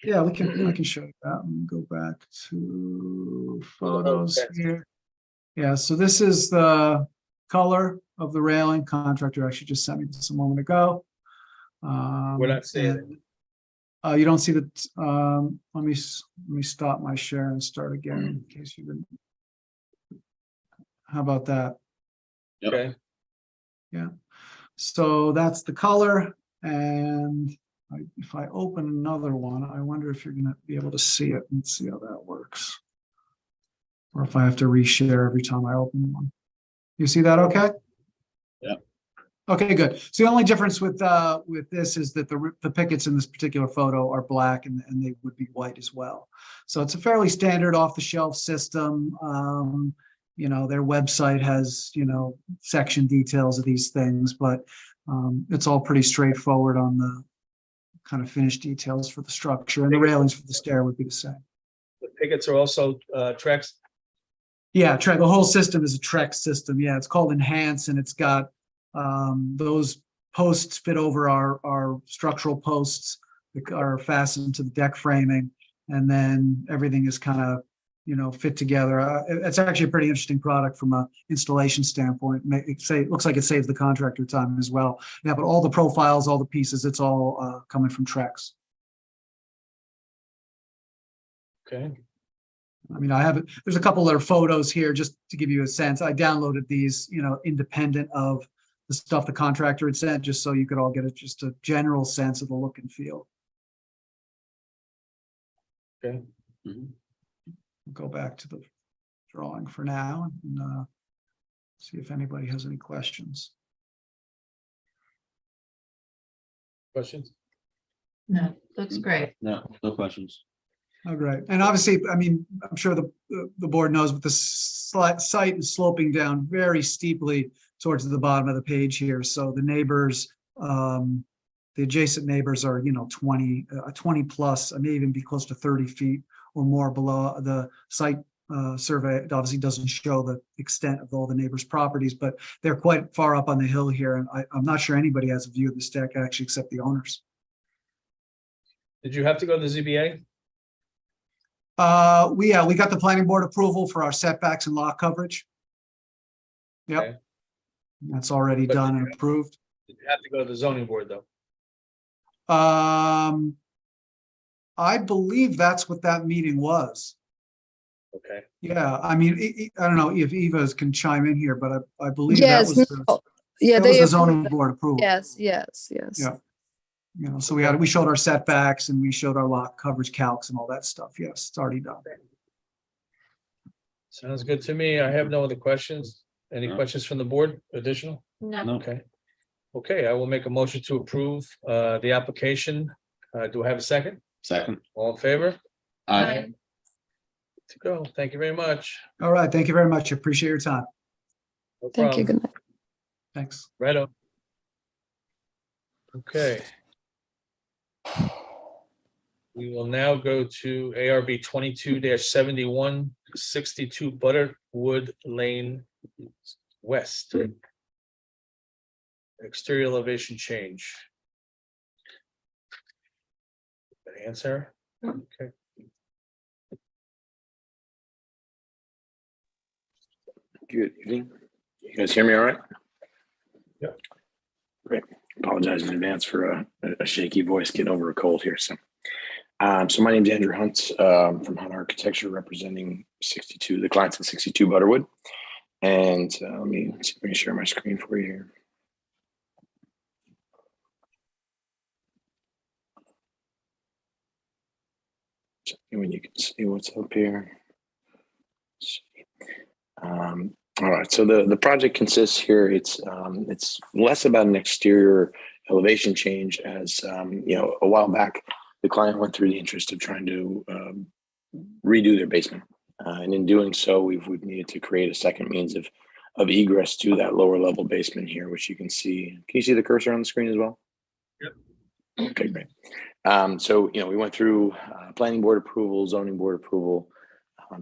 Yeah, I can show you that. Let me go back to photos here. Yeah, so this is the color of the railing. Contractor actually just sent me this a moment ago. We're not seeing it. You don't see the, let me stop my share and start again in case you didn't. How about that? Okay. Yeah. So that's the color. And if I open another one, I wonder if you're going to be able to see it and see how that works. Or if I have to reshare every time I open one. You see that okay? Yeah. Okay, good. So the only difference with this is that the pickets in this particular photo are black and they would be white as well. So it's a fairly standard off-the-shelf system. You know, their website has, you know, section details of these things, but it's all pretty straightforward on the kind of finished details for the structure, and the railings for the stair would be the same. The pickets are also Trex. Yeah, the whole system is a Trex system. Yeah, it's called Enhance, and it's got those posts fit over our structural posts that are fastened to the deck framing, and then everything is kind of, you know, fit together. It's actually a pretty interesting product from a installation standpoint. It looks like it saves the contractor time as well. Yeah, but all the profiles, all the pieces, it's all coming from Trex. Okay. I mean, there's a couple other photos here just to give you a sense. I downloaded these, you know, independent of the stuff the contractor had sent, just so you could all get just a general sense of the look and feel. Okay. Mhm. Go back to the drawing for now and see if anybody has any questions. Questions? no, looks great. No questions. Oh, great. And obviously, I mean, I'm sure the board knows, but the site is sloping down very steeply towards the bottom of the page here. So the neighbors, the adjacent neighbors are, 20 plus, I may even be close to 30 feet or more below. The site survey. It obviously doesn't show the extent of all the neighbors' properties, but they're quite far up on the hill here. And I'm not sure anybody has a view of this deck actually, except the owners. Did you have to go to the ZBA? We got the planning board approval for our setbacks and lot coverage. Yep. Okay. That's already But done did and you- approved. Did you have to go to the zoning board, though? I believe that's what that meeting was. Okay. Yeah, I mean, I don't know if Eva can chime in here, but I believe that Yes, was, no, yeah, that was they the approved zoning that. board approval. Yes. Yeah. So we showed our setbacks and we showed our lot coverage calcs and all that stuff. Yes, it's already done. Sounds good to me. I have no other questions. Any No. questions from the board additional? No. No. Okay. Okay, I will make a motion to approve the application. Do I have a second? Second. All in favor? Aye. To go. Thank you very much. All right, thank you very much. Appreciate your time. No Thank you. problem. Good night. Thanks. Righto. Okay. We will now go to ARB 22-71, 62 Butterwood Lane West. Exterior elevation change. Answer. Okay. Good evening. You guys hear me all right? Yep. Great. Apologize in advance for a shaky voice getting over a cold here. So my name's Andrew Hunt from Hunt Architecture, representing 62, the clients at 62 Butterwood. And let me share my screen for you here. When you can see what's up here. All right, so the project consists here. It's less about an exterior elevation change, as a while back the client went through the interest of trying to redo their basement, and in doing so, we've needed to create a second means of egress to that lower level basement here, which you can see. Can you see the cursor on the screen as well? Yep. Okay, great. So we went through planning board approval, zoning board approval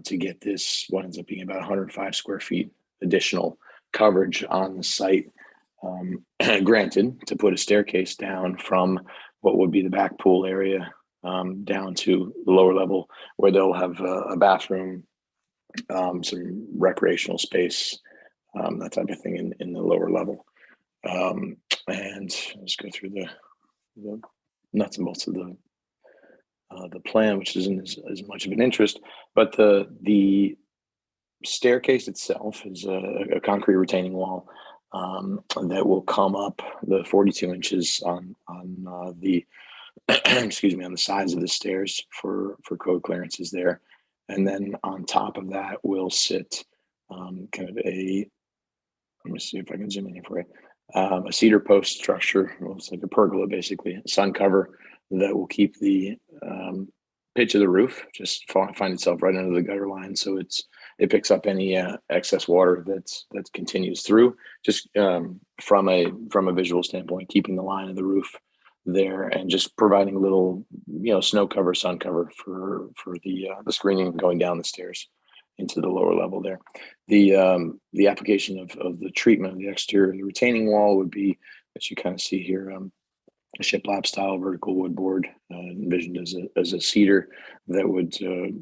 to get this, what ends up being about 105 square feet additional coverage on the site, granted, to put a staircase down from what would be the back pool area down to the lower level, where they'll have a bathroom, some recreational space, that type of thing in the lower level. And let's go through the nuts and bolts of the plan, which isn't as much of an interest, but the staircase itself is a concrete retaining wall that will come up the 42 inches on the excuse me, on the sides of the stairs for code clearances there, and then on top of that will sit kind of a, let me see if I can zoom in here for you, a cedar post structure. Well, it's like a pergola, basically, a sun cover that will keep the pitch of the roof just find itself right under the gutter line, so it picks up any excess water that continues through, just from a visual standpoint, keeping the line of the roof there and just providing a little snow cover, sun cover for the screening going down the stairs into the lower level there. The application of the treatment of the exterior, the retaining wall would be, as you kind of see here, a shiplap style vertical wood board, envisioned as a cedar that would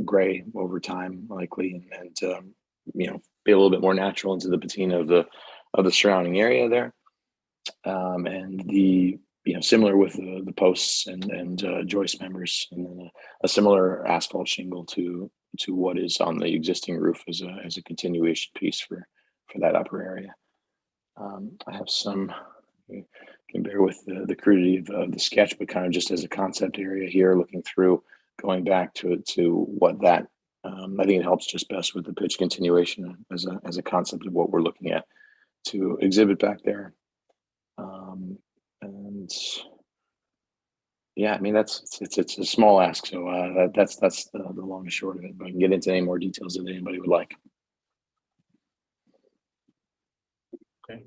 gray over time likely, and be a little bit more natural into the patina of the surrounding area there, and similar with the posts and joist members, and then a similar asphalt shingle to what is on the existing roof as a continuation piece for that upper area. I have some. You can bear with the crudity of the sketch, but kind of just as a concept area here, looking through, going back to what that, I think it helps just best with the pitch continuation as a concept of what we're looking at to exhibit back there. And Yeah, I mean, it's a small ask, so that's the long and short of it. But I can get into any more details that anybody would like. Okay.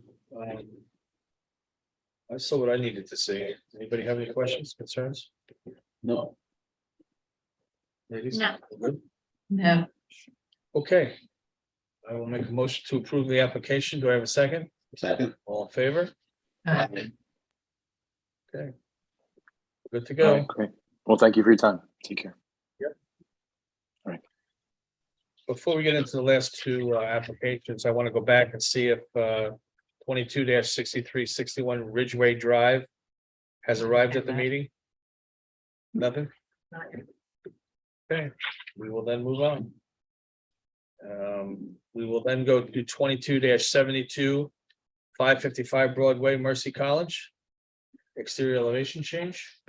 I saw what I needed to see. Anybody have any questions, concerns? No. Ladies? No. Good? No, Okay. I will make a motion to approve the application. Do I have a second? Second. All in favor? uh, Okay. Good to All go. right, great. Well, thank you for your time. Take care. Before we get into the last two applications, I want to go back and see if 22-6361 Ridgeway Drive has arrived at the meeting. Nothing? Okay, we will then move on. We will then go to 22-72 555 Broadway, Mercy College. Exterior elevation change.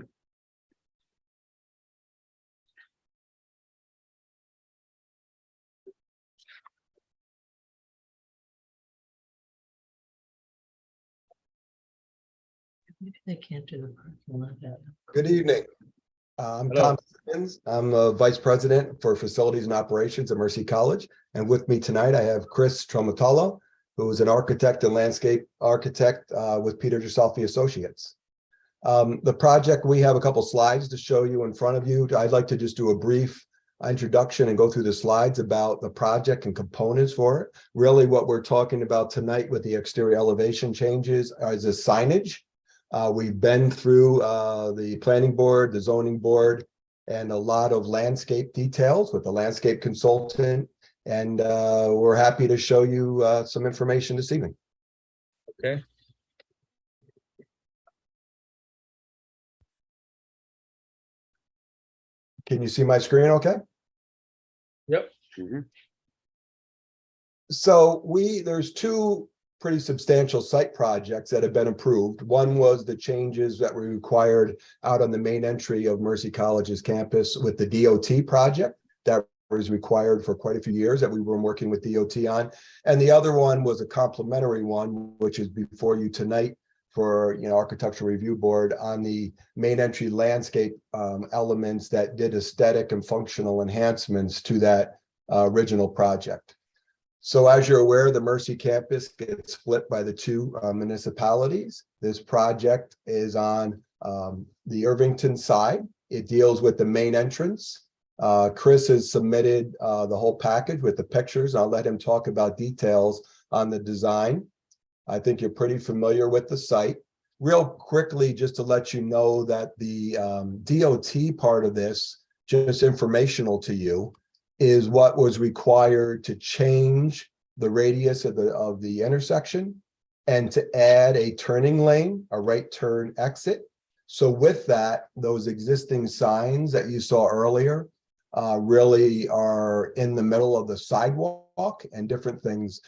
maybe they can't do the parking lot. Good evening. I'm Hello. Tom Simmons. I'm a Vice President for Facilities and Operations at Mercy College. And with me tonight, I have Chris Tromatolo, who is an architect and landscape architect with Peter Giusalfi Associates. The project, we have a couple slides to show you in front of you. I'd like to just do a brief introduction and go through the slides about the project and components for it. Really what we're talking about tonight with the exterior elevation changes is the signage. We've been through the planning board, the zoning board, and a lot of landscape details with the landscape consultant. And we're happy to show you some information this evening. Okay. Can you see my screen okay? Yep. So there's two pretty substantial site projects that have been approved. One was the changes that were required out on the main entry of Mercy College's campus with the DOT project that was required for quite a few years that we were working with DOT on. And the other one was a complementary one, which is before you tonight for Architectural Review Board on the main entry landscape elements that did aesthetic and functional enhancements to that original project. So as you're aware, the Mercy campus gets split by the two municipalities. This project is on the Irvington side. It deals with the main entrance. Chris has submitted the whole package with the pictures. I'll let him talk about details on the design. I think you're pretty familiar with the site. Real quickly, just to let you know that the DOT part of this, just informational to you, is what was required to change the radius of the intersection and to add a turning lane, a right turn exit. So with that, those existing signs that you saw earlier really are in the middle of the sidewalk and different things.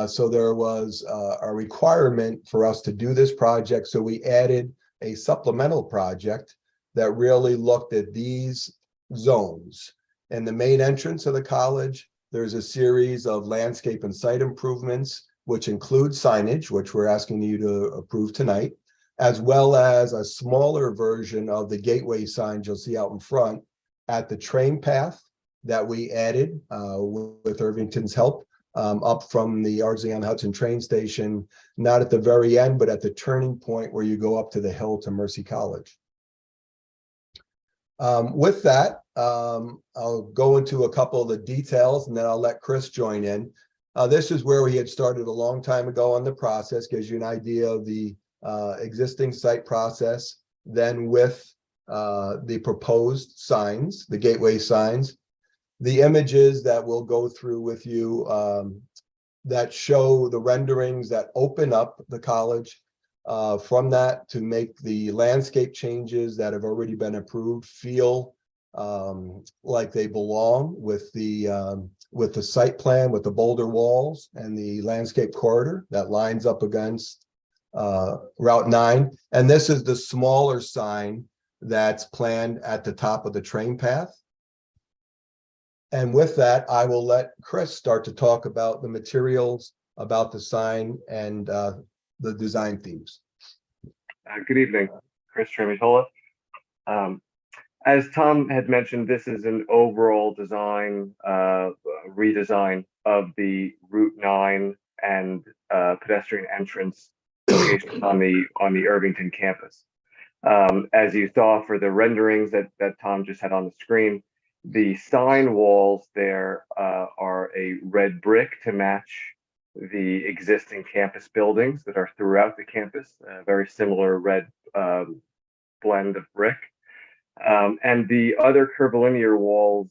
So there was a requirement for us to do this project. So we added a supplemental project that really looked at these zones. In the main entrance of the college, there's a series of landscape and site improvements, which include signage, which we're asking you to approve tonight, as well as a smaller version of the gateway signs you'll see out in front at the train path that we added with Irvington's help up from the Ardsley-on-Hudson train station, not at the very end, but at the turning point where you go up to the hill to Mercy College. With that, I'll go into a couple of the details and then I'll let Chris join in. This is where we had started a long time ago on the process, gives you an idea of the existing site process, then with the proposed signs, the gateway signs, the images that we'll go through with you that show the renderings that open up the college. From that to make the landscape changes that have already been approved feel like they belong with the site plan, with the boulder walls and the landscape corridor that lines up against Route 9. And this is the smaller sign that's planned at the top of the train path. And with that, I will let Chris start to talk about the materials, about the sign and the design themes. Good evening, Chris Tremitola. As Tom had mentioned, this is an overall design, redesign of the Route 9 and pedestrian entrance location on the Irvington campus. As you saw for the renderings that Tom just had on the screen, the sign walls there are a red brick to match the existing campus buildings that are throughout the campus, a very similar red blend of brick. And the other curvilinear walls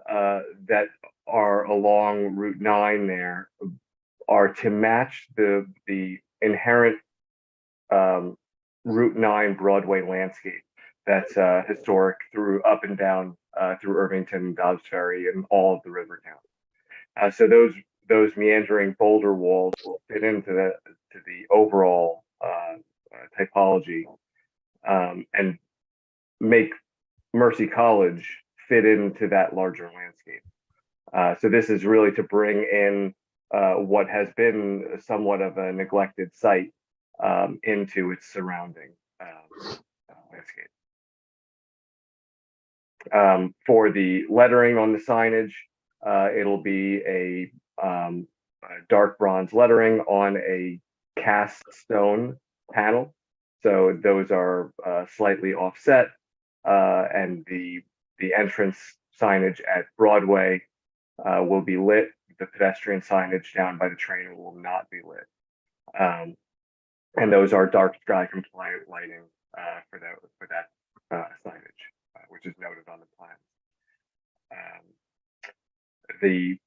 that are along Route 9 there are to match the inherent Route 9 Broadway landscape that's historic through up and down through Irvington, Dobbs Ferry, and all of the river towns. So those meandering boulder walls will fit into the overall typology and make Mercy College fit into that larger landscape. So this is really to bring in what has been somewhat of a neglected site into its surrounding landscape. For the lettering on the signage, it'll be a dark bronze lettering on a cast stone panel. So those are slightly offset, and the entrance signage at Broadway will be lit. The pedestrian signage down by the train will not be lit. And those are dark sky compliant lighting for that signage, which is noted on the plan. The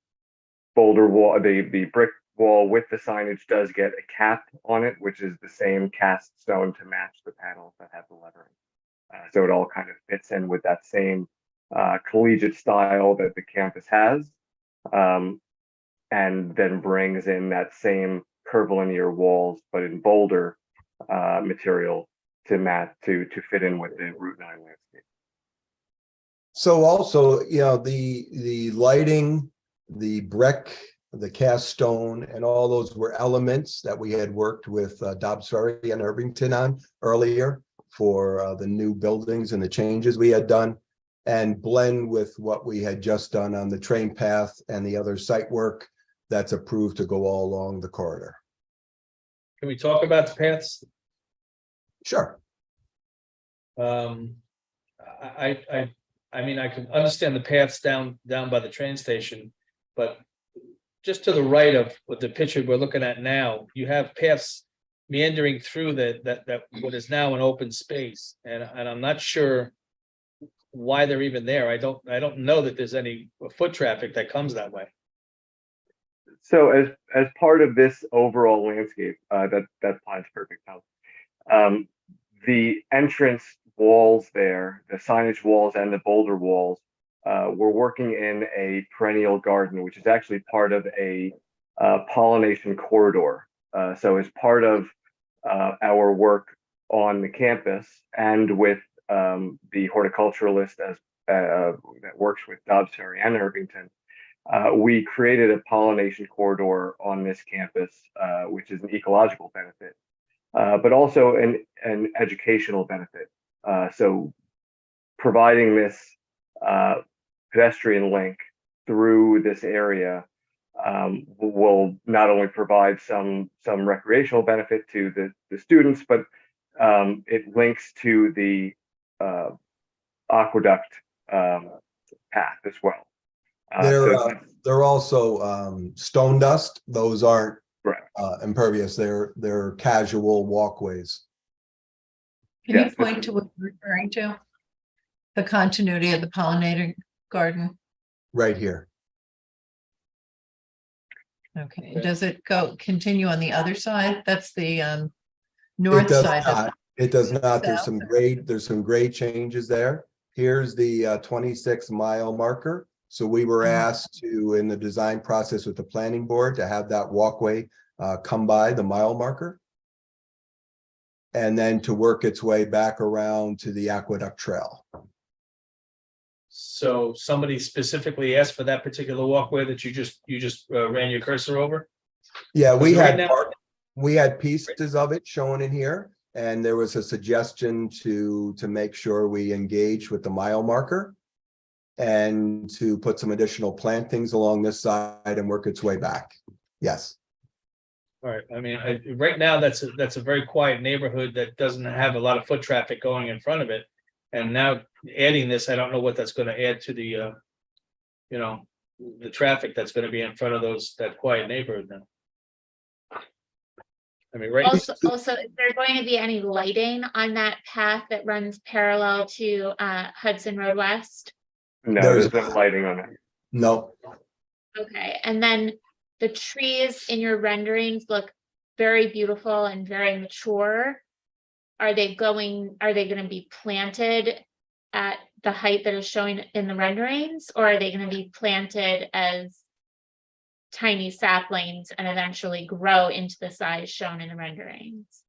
boulder wall, the brick wall with the signage does get a cap on it, which is the same cast stone to match the panels that have the lettering. So it all kind of fits in with that same collegiate style that the campus has, and then brings in that same curvilinear walls, but in boulder material to fit in with the Route 9 landscape. So also, the lighting, the brick, the cast stone, and all those were elements that we had worked with Dobbs Ferry and Irvington on earlier for the new buildings and the changes we had done, and blend with what we had just done on the train path and the other site work that's approved to go all along the corridor. Can we talk about the paths? Sure. I mean, I can understand the paths down by the train station, but just to the right of what the picture we're looking at now, you have paths meandering through that what is now an open space, and I'm not sure why they're even there. I don't know that there's any foot traffic that comes that way. So as part of this overall landscape, that plan's perfect now. The entrance walls there, the signage walls and the boulder walls, we're working in a perennial garden, which is actually part of a pollination corridor. So as part of our work on the campus and with the horticulturalist that works with Dobbs Ferry and Irvington, we created a pollination corridor on this campus, which is an ecological benefit, but also an educational benefit. So providing this pedestrian link through this area will not only provide some recreational benefit to the students, but it links to the aqueduct path as well. They're also stone dust. Those aren't Right. Impervious. They're casual walkways. Can you point to what you're referring to? The continuity of the pollinator garden? Right here. Okay, does it continue on the other side? That's the north side. It does not. There's some grade changes there. Here's the 26-mile marker. So we were asked to, in the design process with the planning board, to have that walkway come by the mile marker, and then to work its way back around to the aqueduct trail. So somebody specifically asked for that particular walkway that you just ran your cursor over? Yeah, we Right had now- we had pieces of it shown in here, And there was a suggestion to make sure we engage with the mile marker and to put some additional plantings along this side and work its way back. Yes. All right, I mean, right now, that's a very quiet neighborhood that doesn't have a lot of foot traffic going in front of it. And now adding this, I don't know what that's gonna add to the, you know, the traffic that's gonna be in front of that quiet neighborhood now. I mean, right, Also, is there going to be any lighting on that path that runs parallel to Hudson Road West? No, There's- there's no lighting on it. No, Okay, and then the trees in your renderings look very beautiful and very mature. Are they gonna be planted at the height that is showing in the renderings, or are they gonna be planted as tiny saplings and eventually grow into the size shown in the renderings?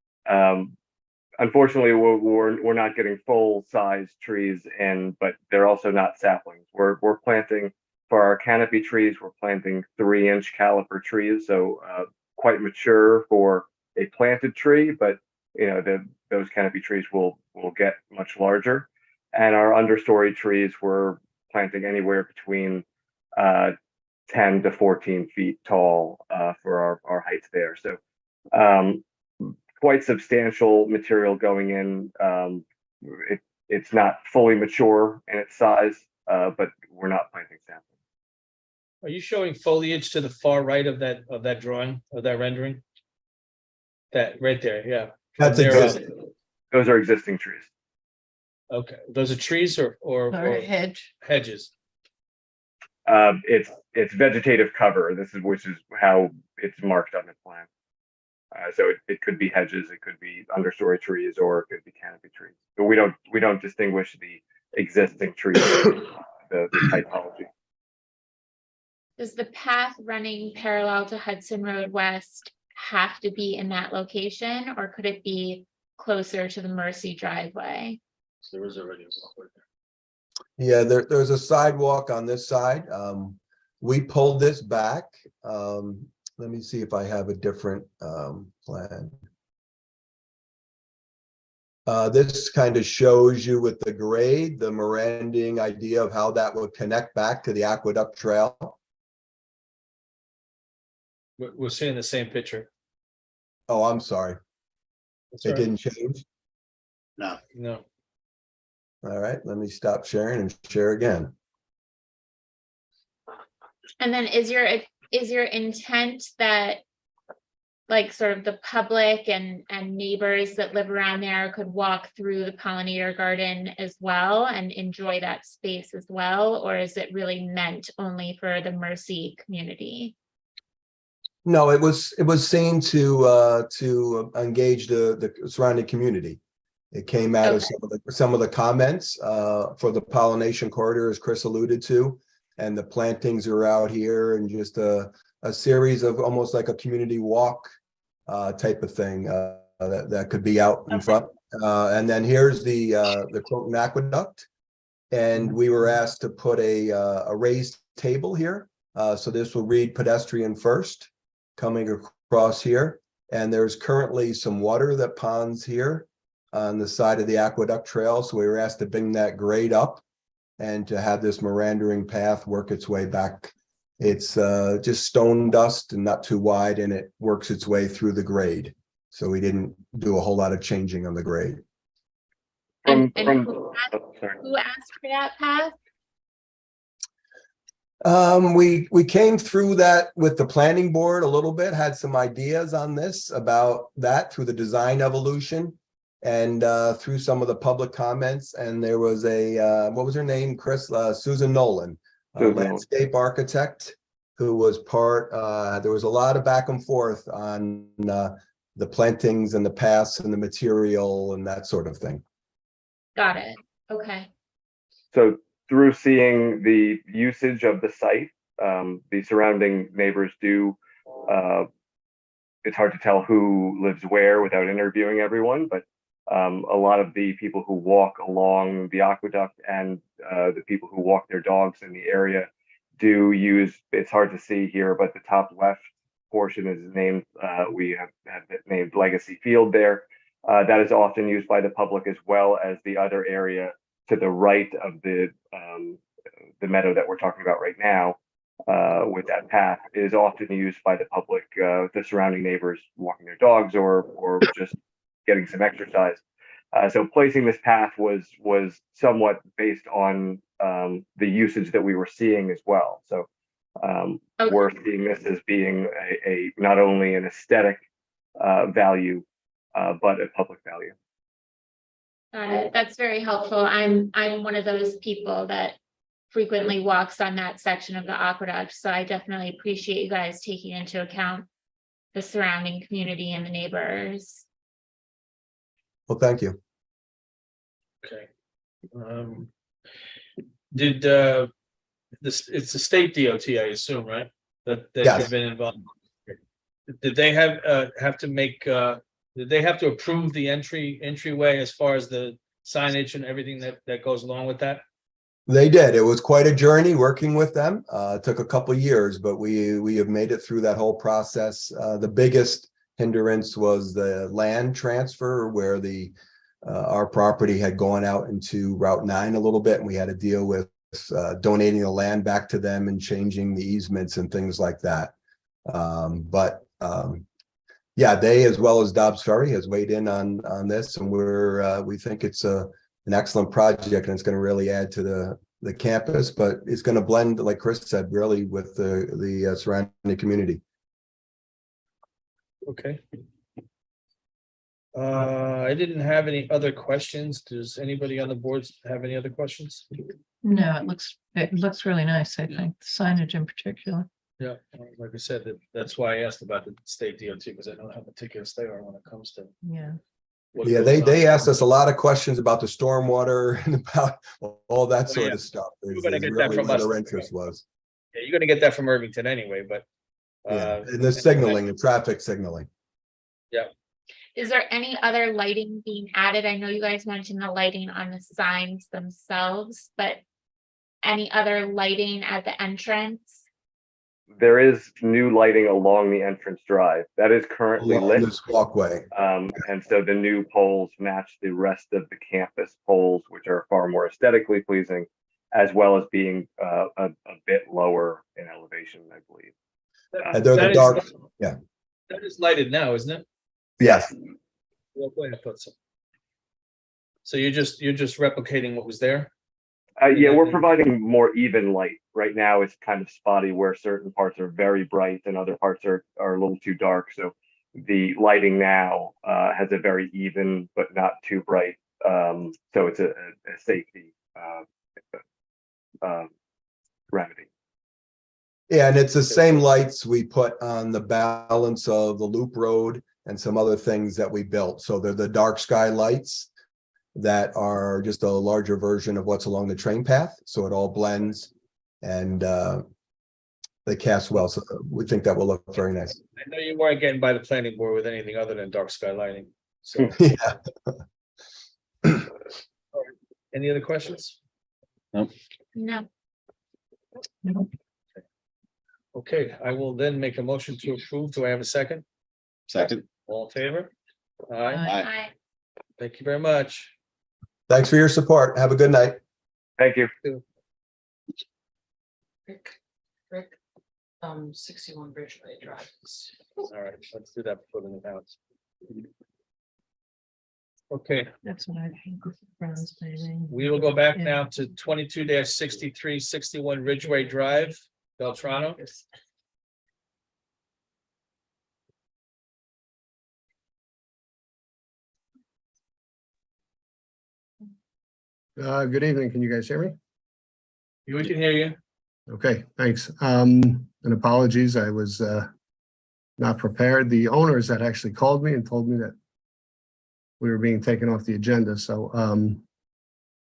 Unfortunately, we're not getting full size trees in, but they're also not saplings. We're planting for our canopy trees. We're planting 3-inch caliper trees, so quite mature for a planted tree. But you know, those canopy trees will get much larger. And our understory trees we're planting anywhere between 10 to 14 feet tall for our heights there. So quite substantial material going in. It's not fully mature in its size, but we're not planting saplings. are you showing foliage to the far right of that drawing, of that rendering? That right there, yeah. that's From there up. existing. Those are existing trees. Okay, those are trees or Or hedge. hedges? It's vegetative cover. Which is how it's marked on the plan. So it could be hedges, it could be understory trees, or it could be canopy trees. But we don't distinguish the existing trees, the typology. Does the path running parallel to Hudson Road West have to be in that location, or could it be closer to the Mercy driveway? There was already a walkway there. Yeah, there's a sidewalk on this side. We pulled this back. Let me see if I have a different plan. This kind of shows you with the grade, the Miranding idea of how that would connect back to the aqueduct trail. We're seeing the same picture. Oh, I'm sorry. That's It all right. didn't change. No. No, All right, let me stop sharing and share again. And then is your intent that like sort of the public and neighbors that live around there could walk through the pollinator garden as well and enjoy that space as well? Or is it really meant only for the Mercy community? No, it was seen to engage the surrounding community. It came out of some of the comments for the pollination corridor, as Chris alluded to, and the plantings are out here, and just a series of almost like a community walk type of thing that could be out in front. And then here's the Croton Aqueduct, and we were asked to put a raised table here. So this will read pedestrian first, coming across here. And there's currently some water that ponds here on the side of the aqueduct trail. So we were asked to bring that grade up and to have this meandering path work its way back. It's just stone dust and not too wide, and it works its way through the grade. So we didn't do a whole lot of changing on the grade. And Sorry. who asked for that path? We came through that with the planning board a little bit, had some ideas on this about that through the design evolution and through some of the public comments. And there was a what was her name, Chris? Susan Nolan, a landscape architect who was part. There was a lot of back and forth on the plantings and the paths and the material and that sort of thing. Got it. Okay. So through seeing the usage of the site, the surrounding neighbors do. It's hard to tell who lives where without interviewing everyone, but a lot of the people who walk along the aqueduct and the people who walk their dogs in the area do use, it's hard to see here, but the top left portion is named, we have it named Legacy Field there. That is often used by the public as well as the other area to the right of the meadow that we're talking about right now. With that path is often used by the public, the surrounding neighbors walking their dogs or just getting some exercise. So placing this path was somewhat based on the usage that we were seeing as well. So we're seeing this as being a not only an aesthetic value, but a public value. Got it. That's very helpful. I'm one of those people that frequently walks on that section of the aqueduct, so I definitely appreciate you guys taking into account the surrounding community and the neighbors. Well, thank you. Okay. Did this? It's the state DOT, I assume, right? That Yes. you've been involved. Did they have to make? Did they have to approve the entryway as far as the signage and everything that goes along with that? They did. It was quite a journey working with them. It took a couple years, but we have made it through that whole process. The biggest hindrance was the land transfer, where our property had gone out into Route 9 a little bit, and we had to deal with donating the land back to them and changing the easements and things like that. Yeah, they, as well as Dobbs Ferry, has weighed in on this, and we think it's an excellent project, and it's going to really add to the campus, but it's going to blend, like Chris said, really with the surrounding community. Okay. I didn't have any other questions. Does anybody on the board have any other questions? No, it looks really nice, I think, the signage in particular. Yeah, like I said, that's why I asked about the state DOT, because I know how meticulous they are when it comes to. Yeah. what Yeah, goes they on. asked us a lot of questions about the stormwater and about all that sort yeah. of stuff. You're Is gonna get that really from where us. their interest was. Yeah, you're gonna get that from Irvington anyway, but. Yeah, and the signaling, the traffic signaling. Yeah. Is there any other lighting being added? I know you guys mentioned the lighting on the signs themselves, but any other lighting at the entrance? There is new lighting along the entrance drive that is currently Along lit. this walkway. And so the new poles match the rest of the campus poles, which are far more aesthetically pleasing, as well as being a bit lower in elevation, I believe. They're the dark. Yeah. That is lighted now, isn't it? Yes. Well, go ahead, put some. So you're just replicating what was there? Yeah, we're providing more even light. Right now, it's kind of spotty where certain parts are very bright and other parts are a little too dark. So the lighting now has a very even but not too bright. So it's a safety remedy. Yeah, and it's the same lights we put on the balance of the loop road and some other things that we built. So they're the dark sky lights that are just a larger version of what's along the train path. So it all blends and they cast well. So we think that will look very nice. I know you weren't getting by the planning board with anything other than dark sky lighting. So Yeah. any other questions? No. Okay, I will then make a motion to approve. Do I have a second? Second. All in favor? Aye. Aye. Thank you very much. Thanks for your support. Have a good night. Thank you. Rick, 61 Bridgeway Drive. All right, let's do that before the new house. Okay, That's what I think. Brown's paving. we will go back Yeah. now to 22-6361 Ridgeway Drive, Beltrano. Good evening. Can you guys hear me? We can hear you. Okay, thanks. And apologies, I was not prepared. The owners had actually called me and told me that we were being taken off the agenda. So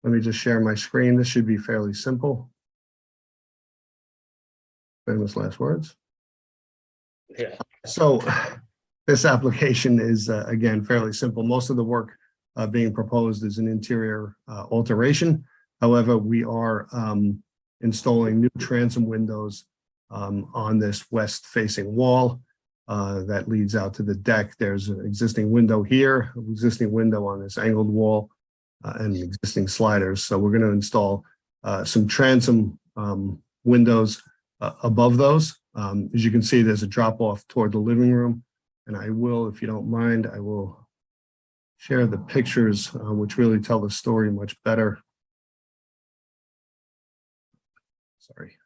let me just share my screen. This should be fairly simple. Famous last words. Yeah. So this application is, again, fairly simple. Most of the work being proposed is an interior alteration. However, we are installing new transom windows on this west-facing wall. that leads out to the deck. There's an existing window here, an existing window on this angled wall, and existing sliders. So we're going to install some transom windows above those. As you can see, there's a drop off toward the living room. And I will, if you don't mind, I will share the pictures, which really tell the story much better. Sorry.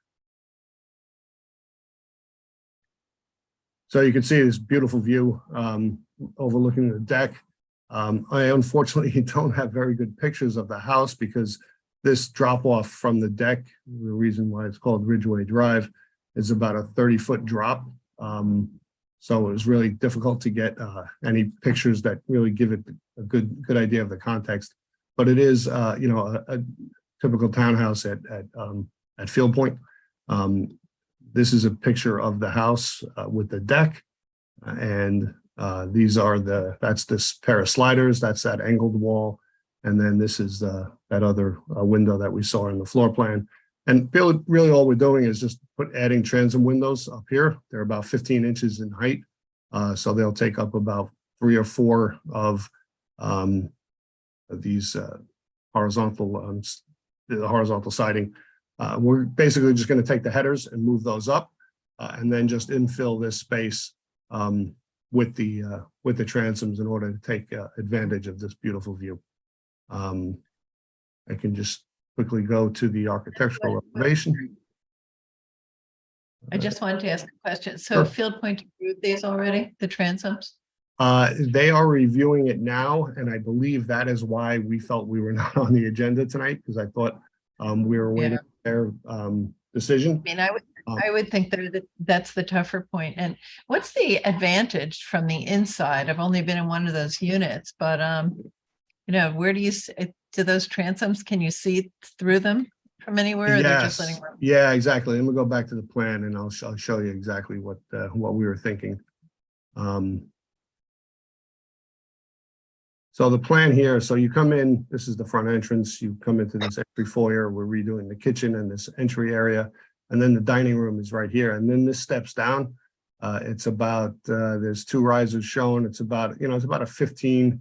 So you can see this beautiful view overlooking the deck. I unfortunately don't have very good pictures of the house because this drop off from the deck, the reason why it's called Ridgeway Drive, is about a 30-foot drop. So it was really difficult to get any pictures that really give it a good idea of the context. But it is, you know, a typical townhouse at Field Point. This is a picture of the house with the deck, and these are that's this pair of sliders, that's that angled wall, and then this is that other window that we saw in the floor plan. And really all we're doing is just adding transom windows up here. They're about 15 inches in height, so they'll take up about 3 or 4 of these horizontal siding. We're basically just going to take the headers and move those up, and then just infill this space with the transoms in order to take advantage of this beautiful view. I can just quickly go to the architectural elevation. I just wanted to ask a question. So Sure. Field Point approved these already, the transoms? They are reviewing it now, and I believe that is why we felt we were not on the agenda tonight, because I thought we were waiting for their decision. I mean, I would think that's the tougher point. And what's the advantage from the inside? I've only been in one of those units, but you know, where do you do those transoms? Can you see through them from anywhere? Or they're just letting them? Yeah, exactly. Let me go back to the plan, and I'll show you exactly what we were thinking. So the plan here, so you come in, this is the front entrance, you come into this entry foyer, we're redoing the kitchen and this entry area, and then the dining room is right here. And then this steps down. It's about, there's 2 risers shown. It's about, you know, it's about a 16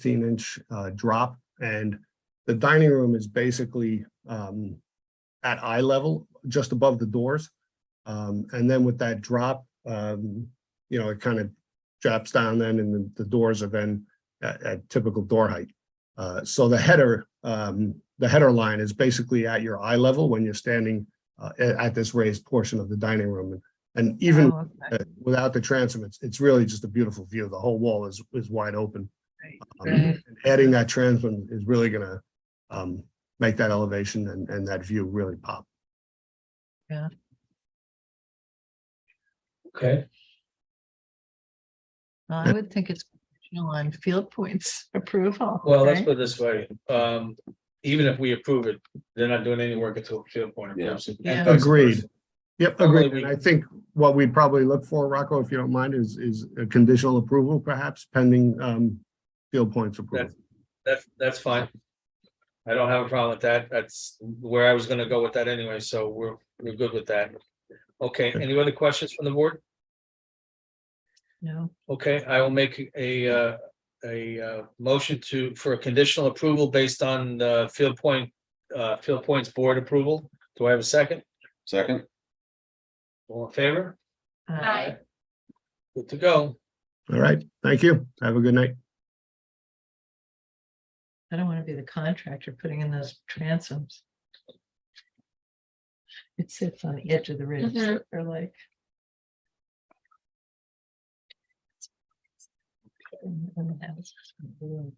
inch drop. And the dining room is basically at eye level, just above the doors. And then with that drop, you know, it kind of drops down then, and the doors are then at typical door height. So the header line is basically at your eye level when you're standing at this raised portion of the dining room. And even without the transom, it's really just a beautiful view. The whole wall is wide open. And adding that transom is really going to make that elevation and that view really pop. Yeah. Okay. Well, I would think it's on Field Point's approval. Well, let's right? put it this way. Even if we approve it, they're not doing any work until Field Point approves it. And vice Agreed. versa. Yep, agreed. And I think what we'd probably look for, Rocco, if you don't mind, is a conditional approval, perhaps pending Field Point's approval. That's fine. I don't have a problem with that. That's where I was gonna go with that anyway, so we're good with that. Okay, any other questions from the board? No. Okay, I will make a motion for a conditional approval based on the Field Point's board approval. Do I have a second? Second. All in favor? Aye. Good to go. All right. Thank you. Have a good night. I don't want to be the contractor putting in those transoms. It sits on the edge of the ridge. Mhm. They're like.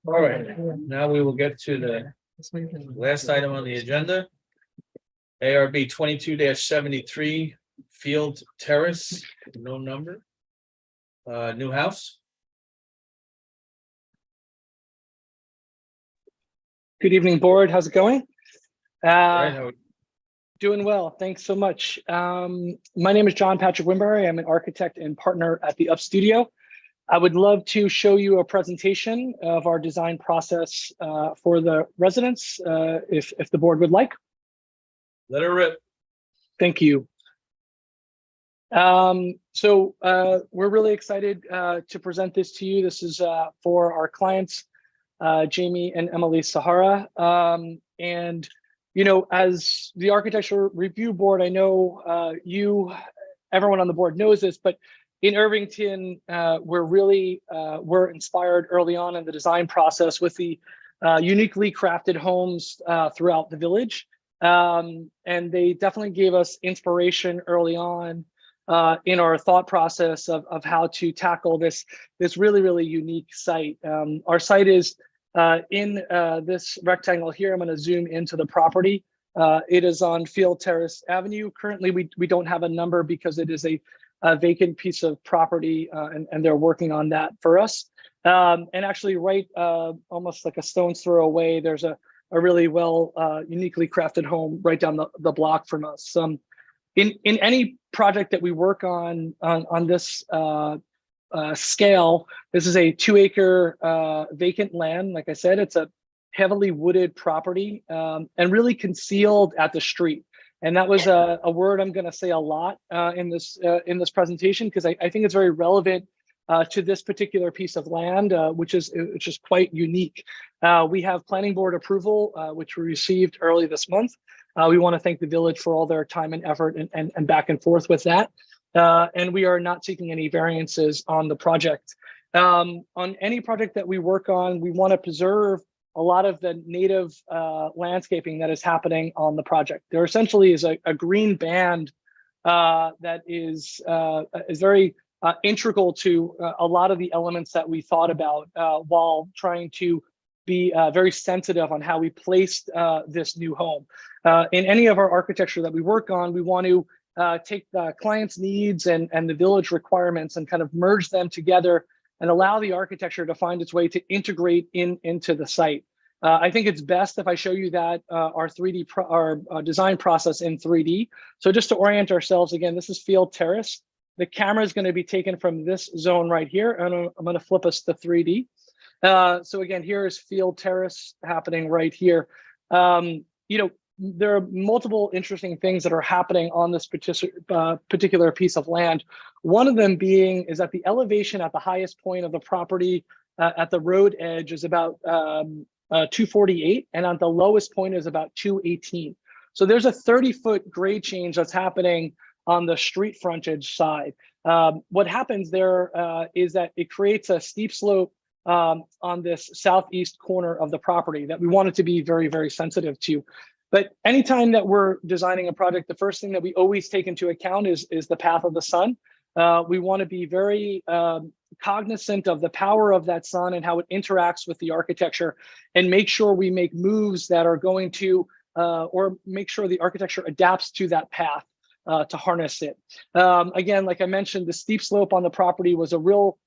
All right, now we will get to the last item on the agenda. ARB 22-73 Field Terrace, no number. New house. Good evening, board. How's it going? Right, how- Doing well. Thanks so much. My name is John Patrick Wimberry. I'm an architect and partner at the Up Studio. I would love to show you a presentation of our design process for the residents, if the board would like. Let her rip. Thank you. We're really excited to present this to you. This is for our clients, Jamie and Emily Sahara. And, you know, as the Architecture Review Board, I know everyone on the board knows this, but in Irvington, we're inspired early on in the design process with the uniquely crafted homes throughout the village. And they definitely gave us inspiration early on in our thought process of how to tackle this really, really unique site. Our site is in this rectangle here. I'm going to zoom into the property. It is on Field Terrace Avenue. Currently, we don't have a number because it is a vacant piece of property, and they're working on that for us. And actually, right almost like a stone's throw away, there's a really well uniquely crafted home right down the block from us. In any project that we work on this scale, this is a 2-acre vacant land. Like I said, it's a heavily wooded property and really concealed at the street. And that was a word I'm going to say a lot in this presentation, because I think it's very relevant to this particular piece of land, which is quite unique. We have planning board approval, which we received early this month. We want to thank the village for all their time and effort and back and forth with that. And we are not seeking any variances on the project. On any project that we work on, we want to preserve a lot of the native landscaping that is happening on the project. There essentially is a green band that is very integral to a lot of the elements that we thought about while trying to be very sensitive on how we placed this new home. In any of our architecture that we work on, we want to take the client's needs and the village requirements and kind of merge them together and allow the architecture to find its way to integrate into the site. I think it's best if I show you that our design process in 3D. So just to orient ourselves again, this is Field Terrace. The camera is going to be taken from this zone right here, and I'm going to flip us to 3D. So again, here is Field Terrace happening right here. You know, there are multiple interesting things that are happening on this particular piece of land. One of them being is that the elevation at the highest point of the property at the road edge is about 248, and on the lowest point is about 218. So there's a 30-foot grade change that's happening on the street frontage side. What happens there is that it creates a steep slope on this southeast corner of the property that we wanted to be very, very sensitive to. But anytime that we're designing a project, the first thing that we always take into account is the path of the sun. We want to be very cognizant of the power of that sun and how it interacts with the architecture, and make sure we make moves that are going to, or make sure the architecture adapts to that path to harness it. Again, like I mentioned, the steep slope on the property was a real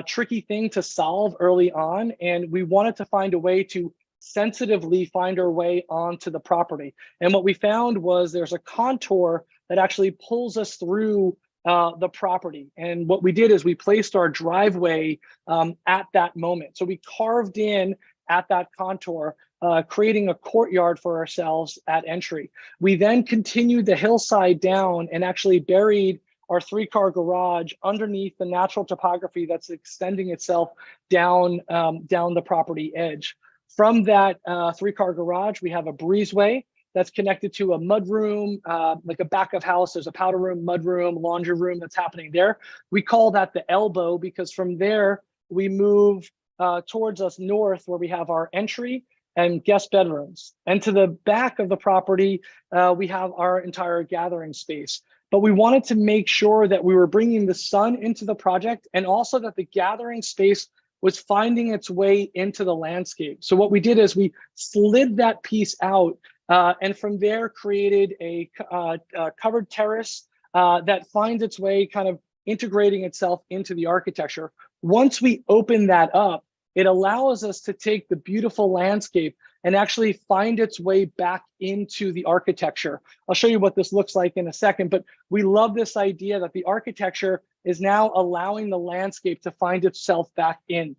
tricky thing to solve early on, and we wanted to find a way to sensitively find our way onto the property. And what we found was there's a contour that actually pulls us through the property. And what we did is we placed our driveway at that moment. So we carved in at that contour, creating a courtyard for ourselves at entry. We then continued the hillside down and actually buried our 3-car garage underneath the natural topography that's extending itself down the property edge. From that 3-car garage, we have a breezeway that's connected to a mudroom, like a back of house. There's a powder room, mudroom, laundry room that's happening there. We call that the elbow because from there we move towards us north where we have our entry and guest bedrooms. And to the back of the property, we have our entire gathering space. But we wanted to make sure that we were bringing the sun into the project and also that the gathering space was finding its way into the landscape. So what we did is we slid that piece out and from there created a covered terrace that finds its way kind of integrating itself into the architecture. Once we open that up, it allows us to take the beautiful landscape and actually find its way back into the architecture. I'll show you what this looks like in a second, but we love this idea that the architecture is now allowing the landscape to find itself back in.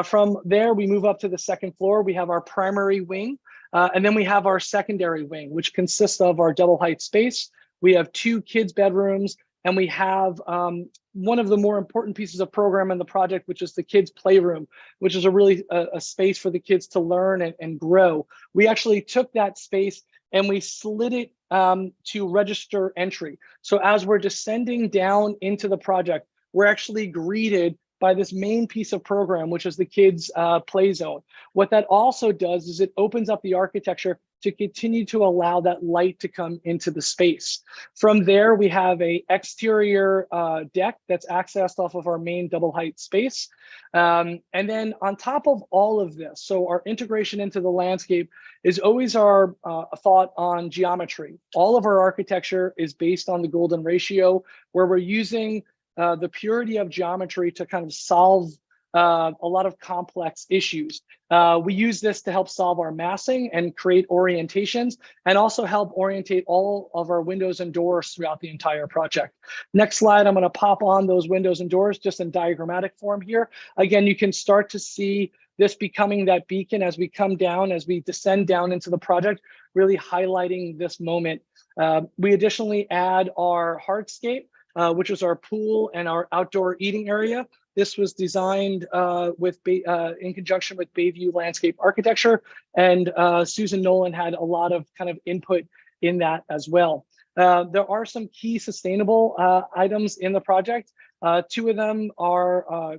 From there, we move up to the second floor. We have our primary wing, and then we have our secondary wing, which consists of our double height space. We have 2 kids' bedrooms, And we have one of the more important pieces of program in the project, which is the kids' playroom, which is a really a space for the kids to learn and grow. We actually took that space and we slid it to register entry. So as we're descending down into the project, we're actually greeted by this main piece of program, which is the kids' play zone. What that also does is it opens up the architecture to continue to allow that light to come into the space. From there, we have a exterior deck that's accessed off of our main double height space. And then on top of all of this, so our integration into the landscape is always our thought on geometry. All of our architecture is based on the golden ratio, where we're using the purity of geometry to kind of solve a lot of complex issues. We use this to help solve our massing and create orientations, and also help orientate all of our windows and doors throughout the entire project. Next slide, I'm going to pop on those windows and doors just in diagrammatic form here. Again, you can start to see this becoming that beacon as we come down, as we descend down into the project, really highlighting this moment. We additionally add our hardscape, which is our pool and our outdoor eating area. This was designed in conjunction with Bayview Landscape Architecture, and Susan Nolan had a lot of kind of input in that as well. There are some key sustainable items in the project. Two of them are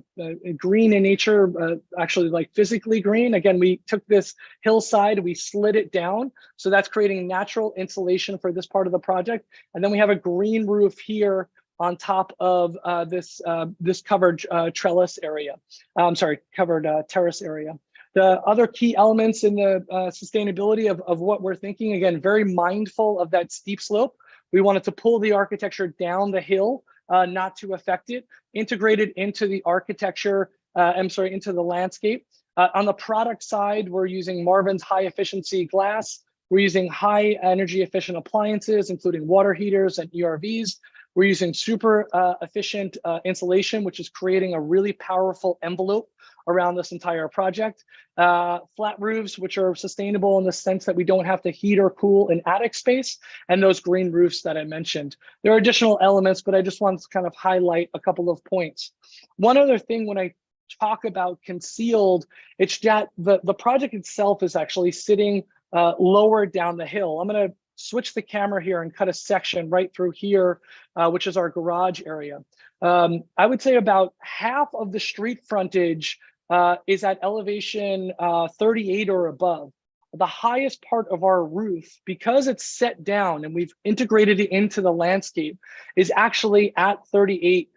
green in nature, actually like physically green. Again, we took this hillside, we slid it down. So that's creating natural insulation for this part of the project. And then we have a green roof here on top of this covered trellis area. I'm sorry, covered terrace area. The other key elements in the sustainability of what we're thinking, again, very mindful of that steep slope. We wanted to pull the architecture down the hill, not to affect it, integrated into the architecture, into the landscape. On the product side, we're using Marvin's high efficiency glass. We're using high energy efficient appliances, including water heaters and ERVs. We're using super efficient insulation, which is creating a really powerful envelope around this entire project. Flat roofs, which are sustainable in the sense that we don't have to heat or cool an attic space, and those green roofs that I mentioned. There are additional elements, but I just wanted to kind of highlight a couple of points. One other thing when I talk about concealed, it's that the project itself is actually sitting lower down the hill. I'm going to switch the camera here and cut a section right through here, which is our garage area. I would say about half of the street frontage is at elevation 38 or above. The highest part of our roof, because it's set down and we've integrated it into the landscape, is actually at 38.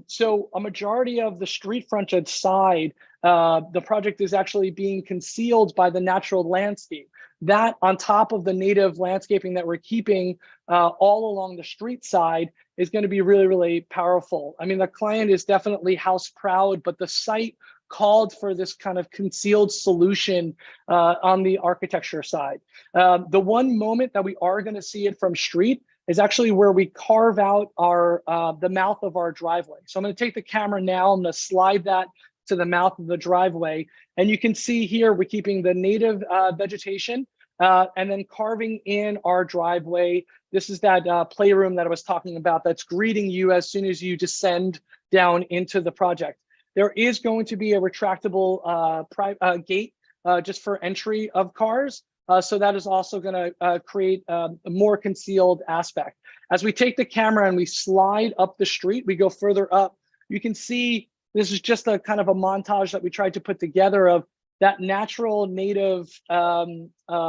So a majority of the street frontage side, the project is actually being concealed by the natural landscape. That on top of the native landscaping that we're keeping all along the street side is going to be really, really powerful. I mean, the client is definitely house proud, but the site called for this kind of concealed solution on the architecture side. The one moment that we are going to see it from street is actually where we carve out our the mouth of our driveway. So I'm going to take the camera now, I'm going to slide that to the mouth of the driveway. And you can see here, we're keeping the native vegetation and then carving in our driveway. This is that playroom that I was talking about that's greeting you as soon as you descend down into the project. There is going to be a retractable gate just for entry of cars. So that is also going to create a more concealed aspect. As we take the camera and we slide up the street, we go further up, you can see this is just a kind of a montage that we tried to put together of that natural native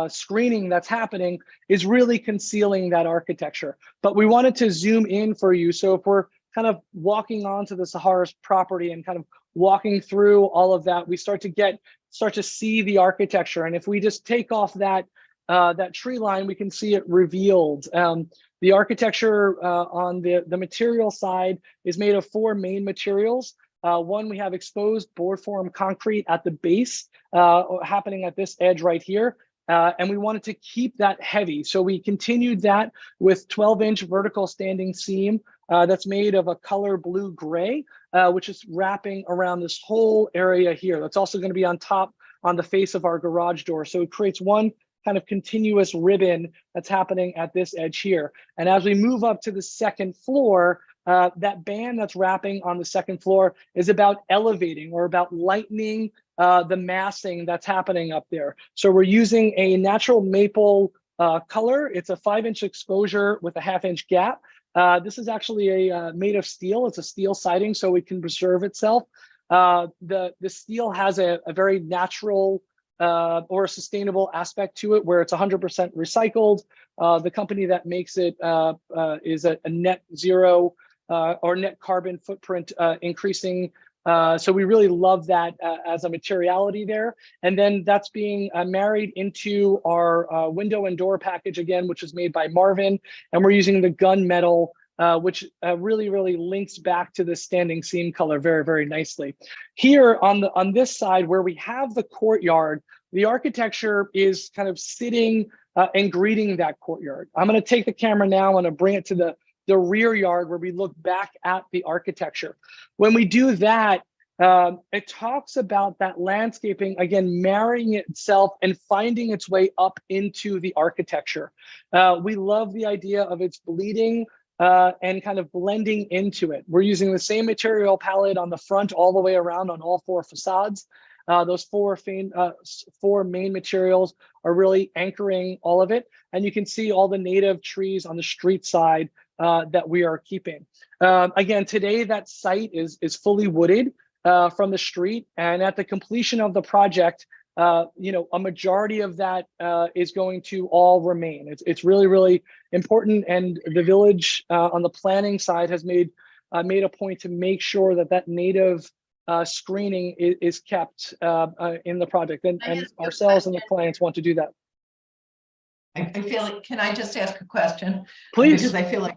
screening that's happening is really concealing that architecture. But we wanted to zoom in for you. So if we're kind of walking onto the Sahara's property and kind of walking through all of that, we start to see the architecture. And if we just take off that tree line, we can see it revealed. The architecture on the material side is made of 4 main materials. One, we have exposed board form concrete at the base, happening at this edge right here. And we wanted to keep that heavy. So we continued that with 12-inch vertical standing seam that's made of a color blue gray, which is wrapping around this whole area here. That's also going to be on top on the face of our garage door. So it creates one kind of continuous ribbon that's happening at this edge here. And as we move up to the second floor, that band that's wrapping on the second floor is about elevating or about lightening the massing that's happening up there. So we're using a natural maple color. It's a 5-inch exposure with a 1/2-inch gap. This is actually made of steel. It's a steel siding, so it can preserve itself. The steel has a very natural or a sustainable aspect to it, where it's 100% recycled. The company that makes it is a net zero or net carbon footprint increasing. So we really love that as a materiality there. And then that's being married into our window and door package again, which is made by Marvin. And we're using the gunmetal, which really links back to the standing seam color very nicely. Here on this side where we have the courtyard, the architecture is kind of sitting and greeting that courtyard. I'm going to take the camera now. I'm going to bring it to the rear yard where we look back at the architecture. When we do that, it talks about that landscaping, again, marrying itself and finding its way up into the architecture. We love the idea of its bleeding and kind of blending into it. We're using the same material palette on the front all the way around on all 4 facades. Those four main materials are really anchoring all of it. And you can see all the native trees on the street side that we are keeping. Again, today that site is fully wooded from the street, and at the completion of the project, a majority of that is going to all remain. It's really important, and the village on the planning side has made a point to make sure that native screening is kept in the project, and ourselves and the clients want to do that. I feel like, can I just ask a question? Please. Because I feel like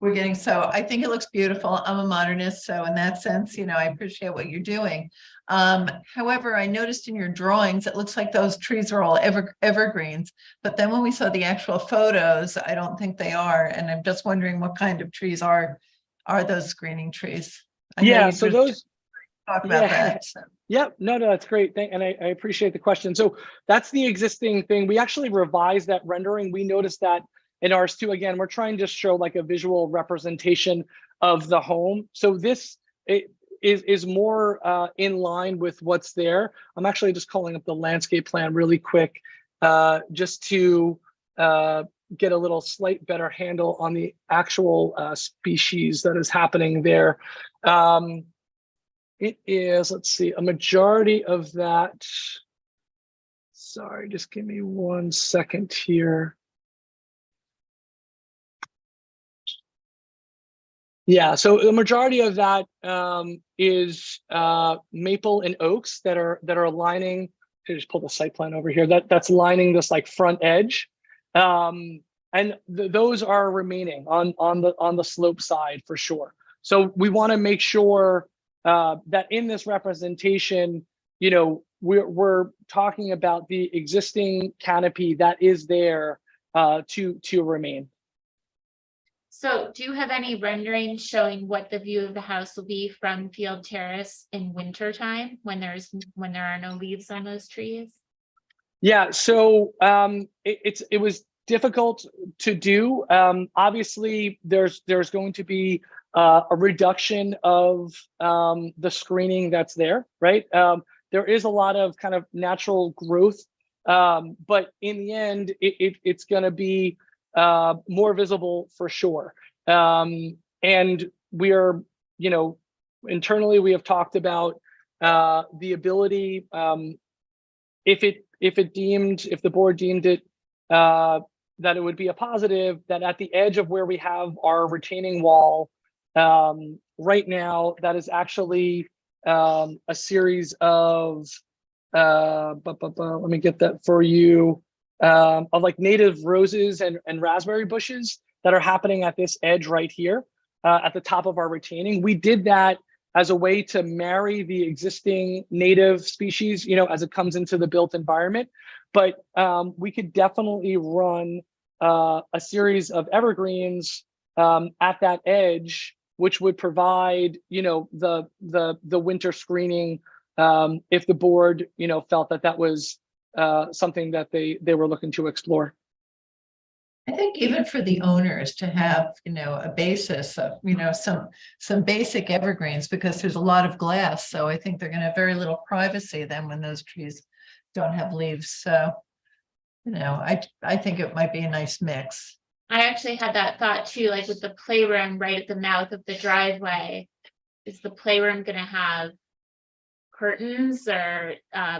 we're getting, I think it looks beautiful. I'm a modernist, so in that sense, I appreciate what you're doing. However, I noticed in your drawings, it looks like those trees are all evergreens, but then when we saw the actual photos, I don't think they are. And I'm just wondering what kind of trees are those screening trees? Yeah, so those talk about that. So. Yep, no, that's great. And I appreciate the question. So that's the existing thing. We actually revised that rendering. We noticed that in ours too. Again, we're trying to show like a visual representation of the home. So this is more in line with what's there. I'm actually just calling up the landscape plan really quick, just to get a little slight better handle on the actual species that is happening there. It is, let's see, a majority of that. Sorry, just give me 1 second here. Yeah, so the majority of that is maple and oaks that are lining. I just pull the site plan over here. That's lining this like front edge, and those are remaining on the slope side for sure. So we want to make sure that in this representation, we're talking about the existing canopy that is there to remain. So do you have any renderings showing what the view of the house will be from Field Terrace in winter time when there are no leaves on those trees? Yeah, so it was difficult to do. Obviously, there's going to be a reduction of the screening that's there, right? There is a lot of kind of natural growth, but in the end, it's going to be more visible for sure. And we are, internally we have talked about the ability, if the board deemed it that it would be a positive, that at the edge of where we have our retaining wall right now, that is actually a series of let me get that for you, of like native roses and raspberry bushes that are happening at this edge right here at the top of our retaining. We did that as a way to marry the existing native species, as it comes into the built environment. But we could definitely run a series of evergreens at that edge, which would provide, the winter screening if the board, felt that was something that they were looking to explore. I think even for the owners to have, a basis of, some basic evergreens, because there's a lot of glass. So I think they're gonna have very little privacy then when those trees don't have leaves. So, I think it might be a nice mix. I actually had that thought too, like with the playroom right at the mouth of the driveway. Is the playroom gonna have curtains or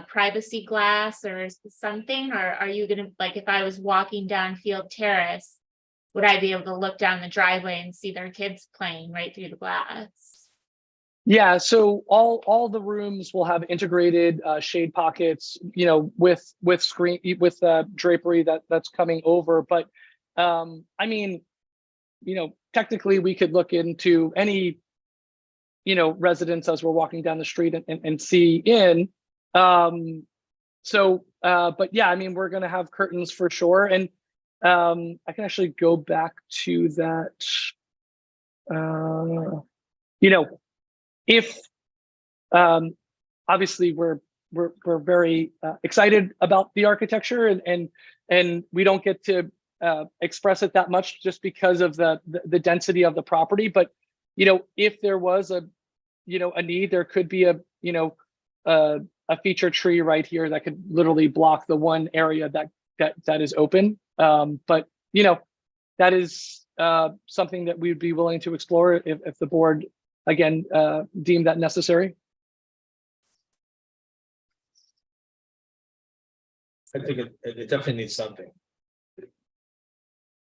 privacy glass or something? Or are you gonna, like, if I was walking down Field Terrace, would I be able to look down the driveway and see their kids playing right through the glass? Yeah, so all the rooms will have integrated shade pockets, with screen with drapery that's coming over. But I mean, technically we could look into any residents as we're walking down the street and see in. But yeah, I mean, we're gonna have curtains for sure. And I can actually go back to that. If obviously we're very excited about the architecture and we don't get to express it that much just because of the density of the property. But if there was a need, there could be a feature tree right here that could literally block the one area that is open. But that is something that we'd be willing to explore if the board again deemed that necessary. I think it definitely needs something.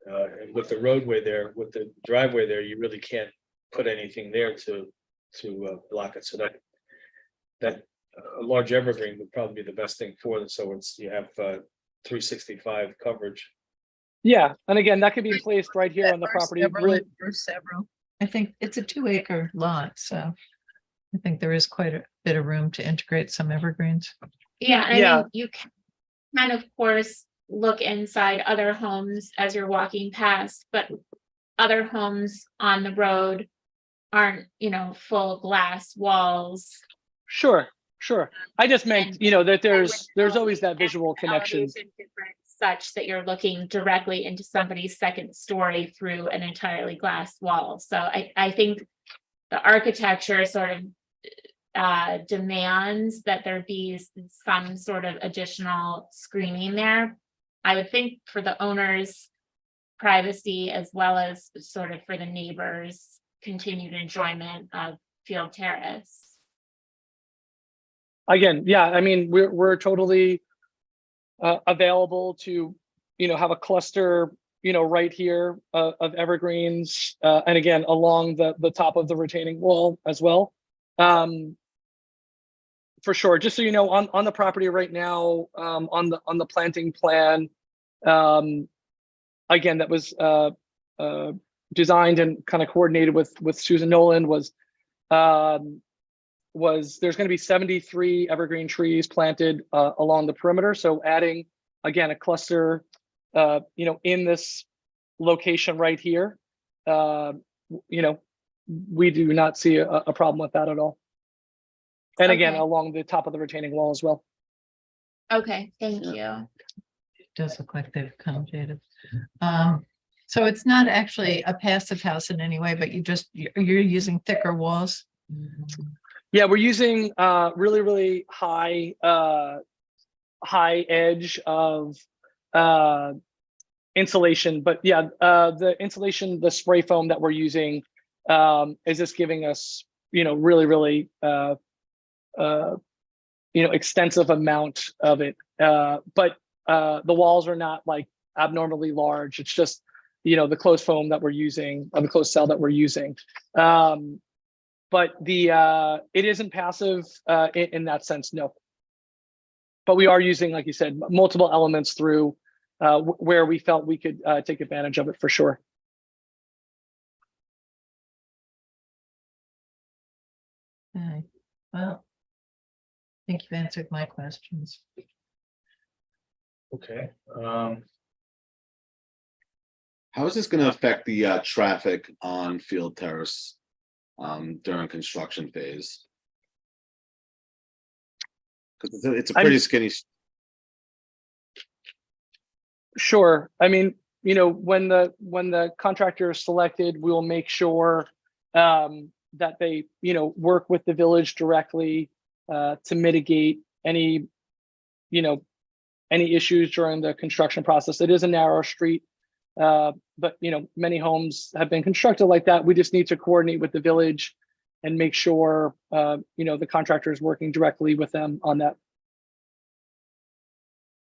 And with the roadway there, with the driveway there, you really can't put anything there to block it. So that a large evergreen would probably be the best thing for them. So you have 365 coverage. Yeah, and again, that could be placed right here on the property. Several. I think it's a 2-acre lot, so I think there is quite a bit of room to integrate some evergreens. Yeah, I mean, you can of course look inside other homes as you're walking past, but other homes on the road aren't, full glass walls. Sure. I just meant, that there's always that visual connection. Elevation difference such that you're looking directly into somebody's second story through an entirely glass wall. So I think the architecture sort of demands that there be some sort of additional screening there. I would think for the owner's privacy as well as sort of for the neighbors' continued enjoyment of Field Terrace. Again, yeah, I mean, we're totally available to, have a cluster, right here of evergreens, and again, along the top of the retaining wall as well. For sure, just so you know, on the property right now, on the planting plan, again, that was designed and kind of coordinated with Susan Nolan was there's going to be 73 evergreen trees planted along the perimeter. So adding, again, a cluster, in this location right here, we do not see a problem with that at all. And again, Okay. along the top of the retaining wall as well. Okay, thank you. It does look like they've accommodated. So it's not actually a passive house in any way, but you're using thicker walls. Yeah, we're using really high edge of insulation, but yeah, the insulation, the spray foam that we're using is just giving us really extensive amount of it. But the walls are not like abnormally large. It's just the closed foam that we're using, or the closed cell that we're using. But it isn't passive in that sense, no. But we are using, like you said, multiple elements through where we felt we could take advantage of it for sure. Okay, well, I think you've answered my questions. Okay. How is this going to affect the traffic on Field Terrace during construction phase? Because it's a pretty skinny. Sure. I mean, when the contractor is selected, we will make sure that they, work with the village directly to mitigate any, any issues during the construction process. It is a narrow street, but many homes have been constructed like that. We just need to coordinate with the village and make sure the contractor is working directly with them on that.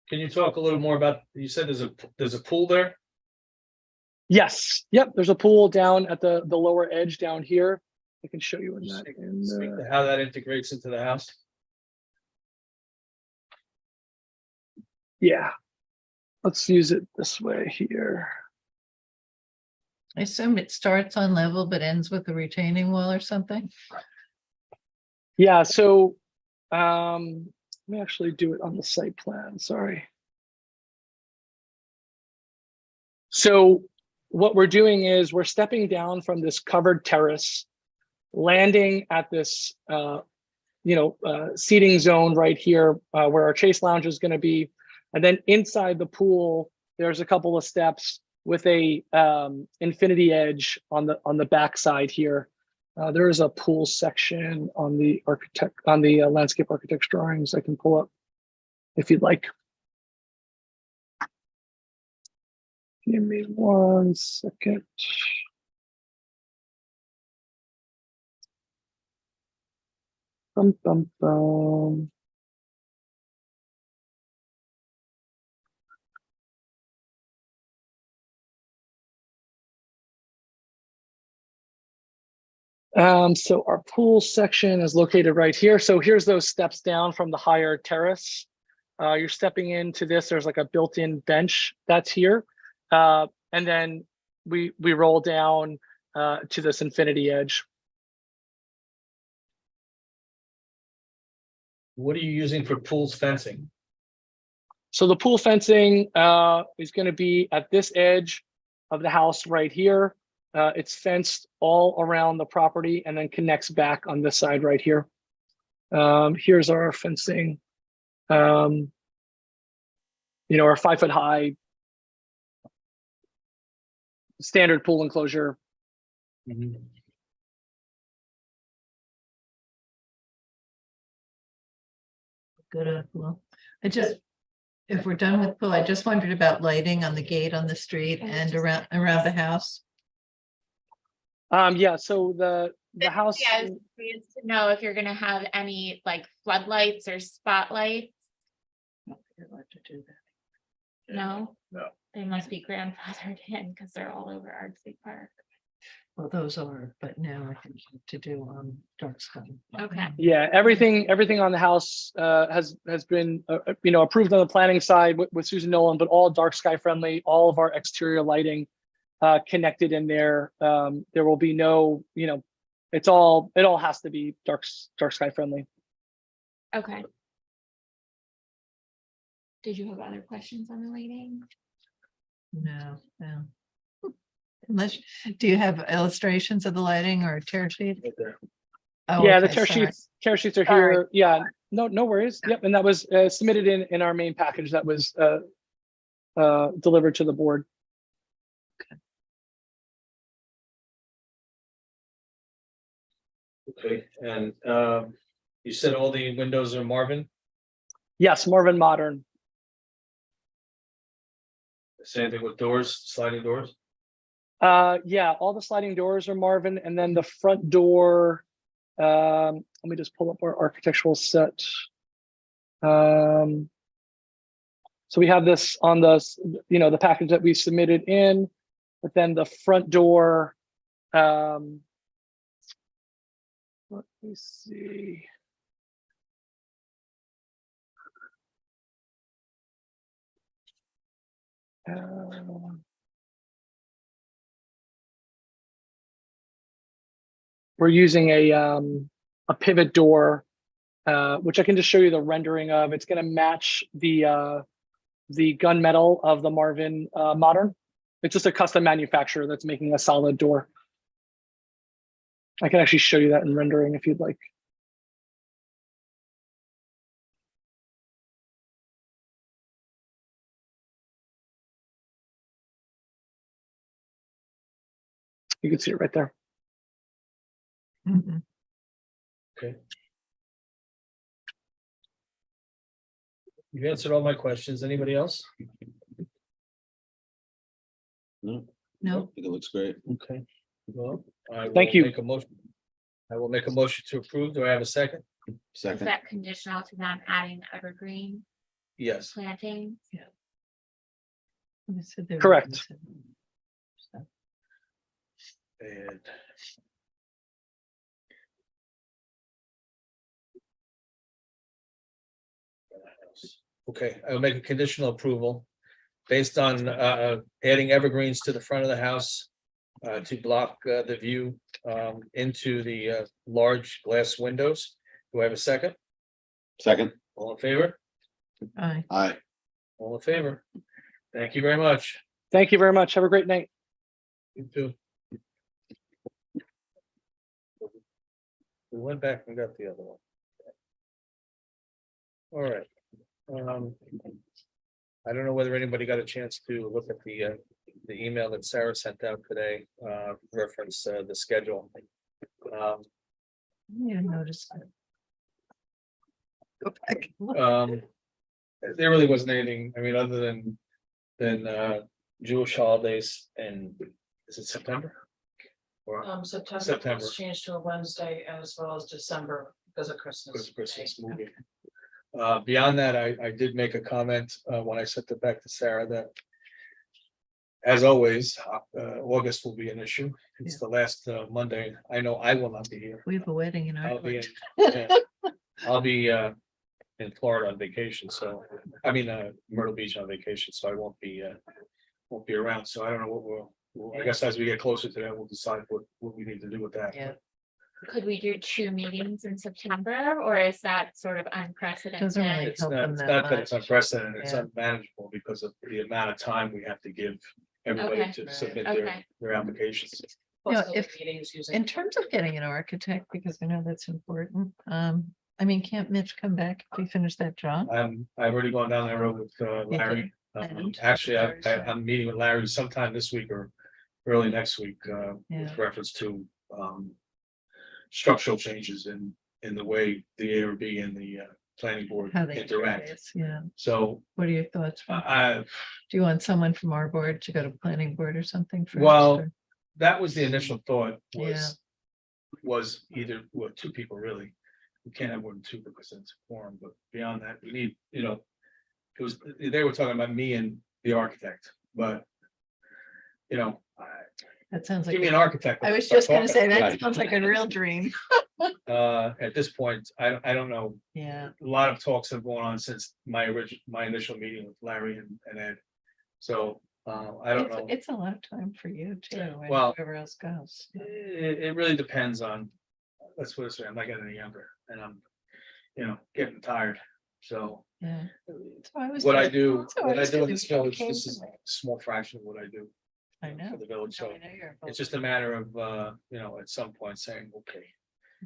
Can you talk a little more about, you said there's a pool there? Yes. Yep. There's a pool down at the lower edge down here. I can show you in that. Speak to how that integrates into the house. Yeah. Let's use it this way here. I assume it starts on level but ends with a retaining wall or something. Yeah. So let me actually do it on the site plan. Sorry. So what we're doing is we're stepping down from this covered terrace, landing at this, seating zone right here where our chase lounge is going to be. And then inside the pool, there's a couple of steps with a infinity edge on the back side here. There is a pool section on the landscape architect's drawings I can pull up if you'd like. Give me 1 second. Bum, bum, bum. So our pool section is located right here. So here's those steps down from the higher terrace. You're stepping into this, there's like a built-in bench that's here. And then we roll down to this infinity edge. What are you using for pool's fencing? So the pool fencing is going to be at this edge of the house right here. It's fenced all around the property and then connects back on this side right here. Here's our fencing. Our 5-foot high standard pool enclosure. Mm-hmm. Good. Well, if we're done with pool, I just wondered about lighting on the gate on the street and around the house. Yeah, so the house. Yeah, I was curious to know if you're gonna have any like floodlights or spotlights. You're allowed to do that. No? No. They must be grandfathered in because they're all over Ardsley Park. Well, those are, but now I think to do dark sky. Okay. Yeah, everything on the house has been approved on the planning side with Susan Nolan, but all dark sky friendly. All of our exterior lighting connected in there. There will be no, it all has to be dark sky friendly. Okay. Did you have other questions on the lighting? No. Unless, do you have illustrations of the lighting or a tear sheet? Right there. Oh, Yeah, the okay, tear sheets are Sorry. here. Yeah, no worries. Yep, and that was submitted in our main package that was delivered to the board. Okay, and you said all the windows are Marvin? Yes, Marvin Modern. Same thing with doors, sliding doors? Yeah, all the sliding doors are Marvin, and then the front door, let me just pull up our architectural set. So we have this on the package that we submitted in, but then the front door, let me see. We're using a pivot door, which I can just show you the rendering of. It's going to match the gunmetal of the Marvin Modern. It's just a custom manufacturer that's making a solid door. I can actually show you that in rendering if you'd like. You can see it right there. Mhm. Okay. You answered all my questions. Anybody else? No, No, I think it looks great. Okay. Well, I will Thank you. make a motion. I will make a motion to approve. Do I have a second? Is Second, that conditional to them adding evergreen Yes. planting? they said they were Correct. gonna send them. So, And okay, I'll make a conditional approval based on adding evergreens to the front of the house to block the view into the large glass windows. Do I have a second? second, All in favor? Aye. aye. All in favor? Thank you very much. Thank you very much. Have a great night. You too. We went back and got the other one. All right. I don't know whether anybody got a chance to look at the email that Sarah sent out today, reference the schedule. Yeah, notice that. Go back. There really wasn't anything, I mean, other than Jewish holidays and is it September? Or September was changed to a Wednesday as well as December because of Christmas. Christmas movie. Beyond that, I did make a comment when I sent it back to Sarah that as always, August will be an issue. It's the last Monday. I know I will not be here. We have a wedding in I'll be Ireland. I'll be in Florida on vacation, so I mean Myrtle Beach on vacation, so I won't be around. So I don't know what I guess as we get closer to that, we'll decide what we need to do with that. Yeah. Could we do 2 meetings in September, or is that sort of unprecedented? Doesn't really It's help not, them it's that not that it's much. unprecedented, it's Yeah. unmanageable because of the amount of time we have to give everybody Okay. to Right. submit Okay. their applications. You know, Plus other if- meetings using. In terms of getting an architect, because I know that's important, I mean, can't Mitch come back if we finish that job? I've already gone down that road with Larry. And- Actually, I'm meeting with Larry sometime this week or early next week Yeah. with reference to structural changes in the way the ARB and the planning board How they interact. interface, yeah. So What are your thoughts? Rob? I, Do you want someone from our board to go to planning board or something? first, Well, or- that was the initial thought Yeah. was either, well, 2 people really. We can't have more than 2 because it's a forum, but beyond that, we need, it was, they were talking about me and the architect, but That sounds like, give me an architect. I was just gonna say, that Right. sounds like a real dream. At this point, I don't know. Yeah, A lot of talks have gone on since my initial meeting with Larry and Ed. So I don't know. it's a lot of time for you too, and Well- whoever else goes. It really depends on, let's put it this way, I'm not getting any younger and I'm, getting tired. So Yeah. So I was what I doing- do, so I what I was do in doing this village, came this to is me. a small fraction of what I do. I know. For the village, No, so I know you're it's involved. just a matter of, at some point saying, okay,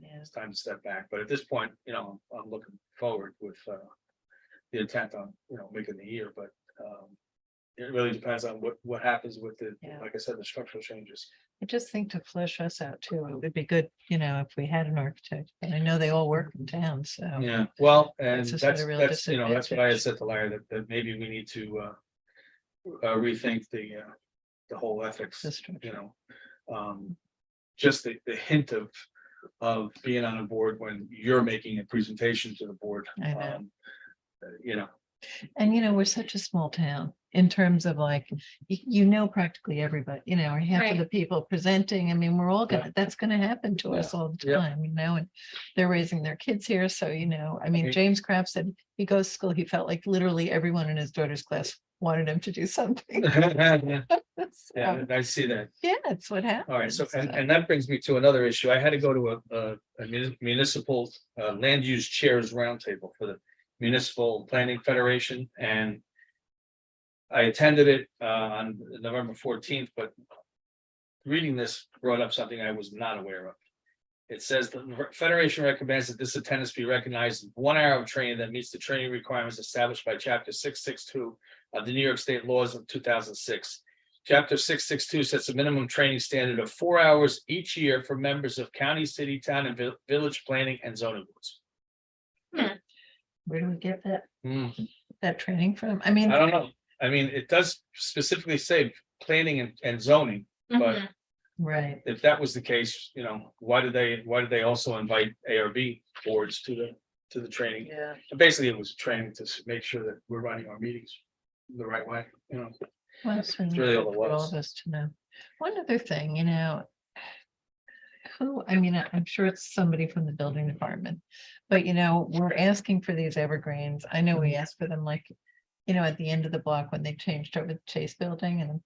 Yeah. it's time to step back. But at this point, I'm looking forward with the intent on, making the year, but it really depends on what happens with the, Yeah. like I said, the structural changes. I just think to flesh us out too, it would be good, if we had an architect, but I know they all work in town, so. Yeah, well, and It's just at that's, a real that's what I had disadvantage. said to Larry, that maybe we need to rethink the whole ethics, The structure. Just the hint of being on a board when you're making a presentation to the board. I know. You know, And we're such a small town in terms of like, practically everybody, or half of Right. the people presenting. I mean, we're all gonna, that's gonna happen to us all the Yeah. time, and they're raising their kids here. So, I mean, Okay. James Kraft said he goes to school, he felt like literally everyone in his daughter's class wanted him to do something. yeah, So, I see that. yeah, it's what happens. All right, so, and that brings me to another issue. I had to go to a municipal land use chairs roundtable for the Municipal Planning Federation, and I attended it on November 14th, but reading this brought up something I was not aware of. It says the Federation recommends that this attendance be recognized as 1 hour of training that meets the training requirements established by Chapter 662 of the New York State laws of 2006. Chapter 662 sets a minimum training standard of 4 hours each year for members of county, city, town, and village planning and zoning boards. Where do we get that, Hmm, that training from? I mean, I don't know. I mean, it does specifically say planning and zoning, but Mhm. right, if that was the case, why did they also invite ARB boards to the training? yeah. Basically, it was training to make sure that we're running our meetings the right way, Well, it's really all it for all was. of us to know. One other thing, who, I mean, I'm sure it's somebody from the building department, but we're asking for these evergreens. I know we asked for them like, at the end of the block when they changed over the Chase building, and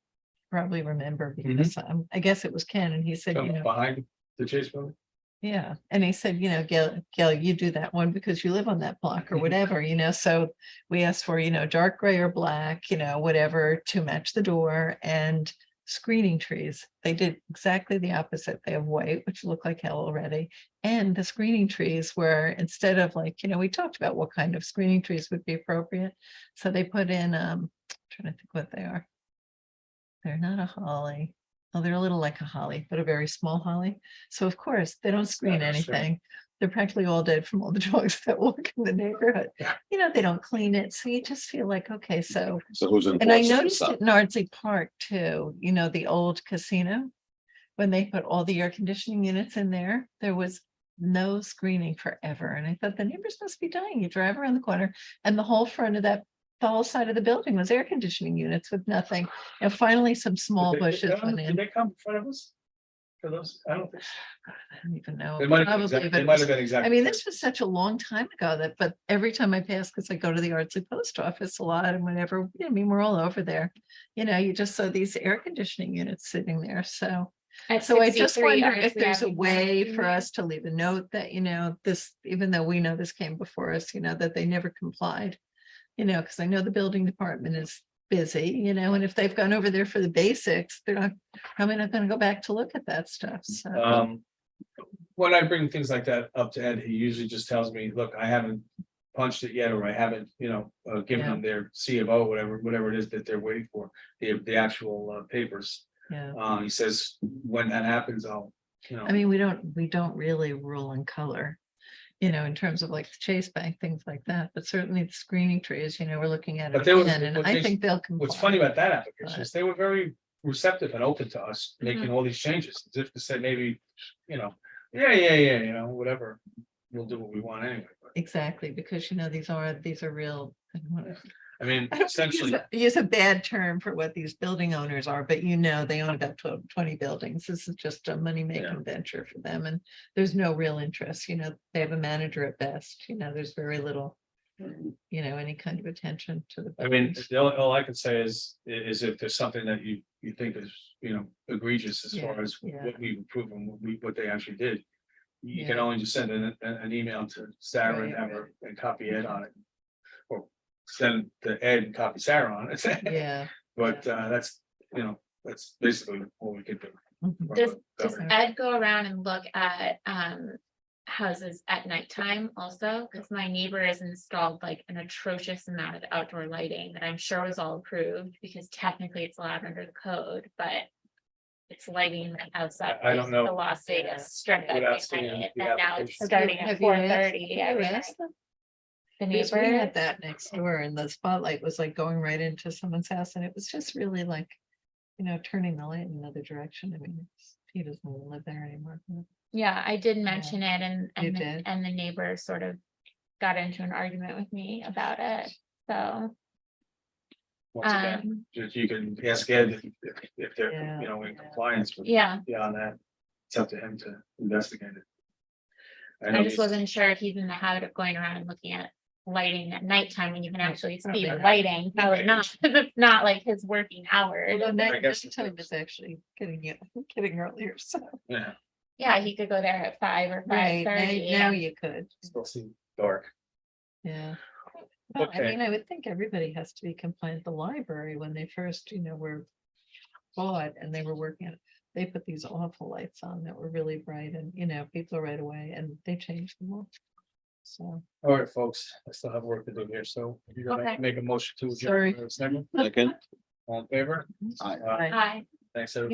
probably remember because I guess it was Ken, and he said, Come behind the Chase building. yeah, and he said, Gail, you do that one because you live on that block or whatever, so we asked for, dark gray or black, whatever to match the door, and screening trees. They did exactly the opposite. They have white, which look like hell already. And the screening trees were, instead of like, we talked about what kind of screening trees would be appropriate. So they put in, trying to think what they are. They're not a holly. Oh, they're a little like a holly, but a very small holly. So of course, they don't screen not necessarily. anything. They're practically all dead from all the dogs that walk in the neighborhood. They don't clean it. So you just feel like, okay, so. So who's And I enforcing this noticed stuff? it in Ardsley Park too, the old casino. When they put all the air conditioning units in there, there was no screening forever. And I thought the neighbors must be dying. You drive around the corner and the whole front of the whole side of the building was air conditioning units with nothing. And finally, some small bushes went Did in. they come in front of us? For those, I don't think. I don't even know. They might have been Probably, exact- but they it might was- have been exactly. I mean, this was such a long time ago but every time I pass, because I go to the Ardsley post office a lot and whenever, I mean, we're all over there. You just saw these air conditioning units sitting there. So At I just 63 wonder if Ardsley there's a Avenue. way for us to leave a note that, this, even though we know this came before us, that they never complied. Because I know the building department is busy, and if they've gone over there for the basics, they're probably not gonna go back to look at that stuff. So, When I bring things like that up to Ed, he usually just tells me, look, I haven't punched it yet, or I haven't, given them their C of O, whatever it is that they're waiting for, the actual papers. yeah, He says, when that happens, I'll, I mean, we don't really rule in color. In terms of like the Chase Bank, things like that, but certainly the screening trees, we're looking at But it they were- again, and what I makes- think they'll comply. what's funny about that application is but- they were very receptive and open to us making all these changes, as if to say maybe, yeah, whatever. We'll do what we want anyway. But, Exactly, because these are real. I mean, I don't essentially, use a bad term for what these building owners are, but they own about 20 buildings. This is just a money-making venture for them, and there's no real interest, they have a manager at best, there's very little, any kind of attention to the. I mean, buildings. all I can say is if there's something that you think is, egregious as far Yeah, as yeah. what we've approved and what they actually did. You can Yeah. only just send an email to Sarah and Right, have her and copy Ed on it. Or send to Ed and copy Sarah on it. Yeah. But that's basically all we can do. Mhm. Does Ed go around and look at houses at nighttime also? Because my neighbor has installed like an atrocious amount of outdoor lighting that I'm sure was all approved because technically it's allowed under the code, but it's lighting the house up. I don't like know. The Las Vegas Strip. Without every seeing night, the and now it's application. starting at Have you asked- 4:30. have you every asked night. them? The Because we neighbor. had that next door and the spotlight was like going right into someone's house and it was just really like, turning the light in another direction. I mean, he doesn't even live there anymore. Yeah, I did mention it You did? and the neighbor sort of got into an argument with me about it. So, Once again, you can ask Ed if they're, Yeah. in compliance, but yeah, beyond that, it's up to him to investigate it. know I just he's- wasn't sure if he's in the habit of going around and looking at lighting at nighttime when you can actually see the Probably. lighting. Probably not, because it's not like his working hours. Although I guess nighttime is actually getting earlier, so. Yeah, Yeah, he could go there at 5 or Right, 5:30. now you could, still see dark. yeah. Well, I Okay. mean, I would think everybody has to be compliant. The library, when they first, were bought and they were working on it, they put these awful lights on that were really bright and, people right away and they changed them all. So, All right, folks, I still have work to do here, so you're gonna Okay. make a motion to Sorry. adjourn for a second. Second, All in favor? Aye. Aye. Hi. Thanks, everybody.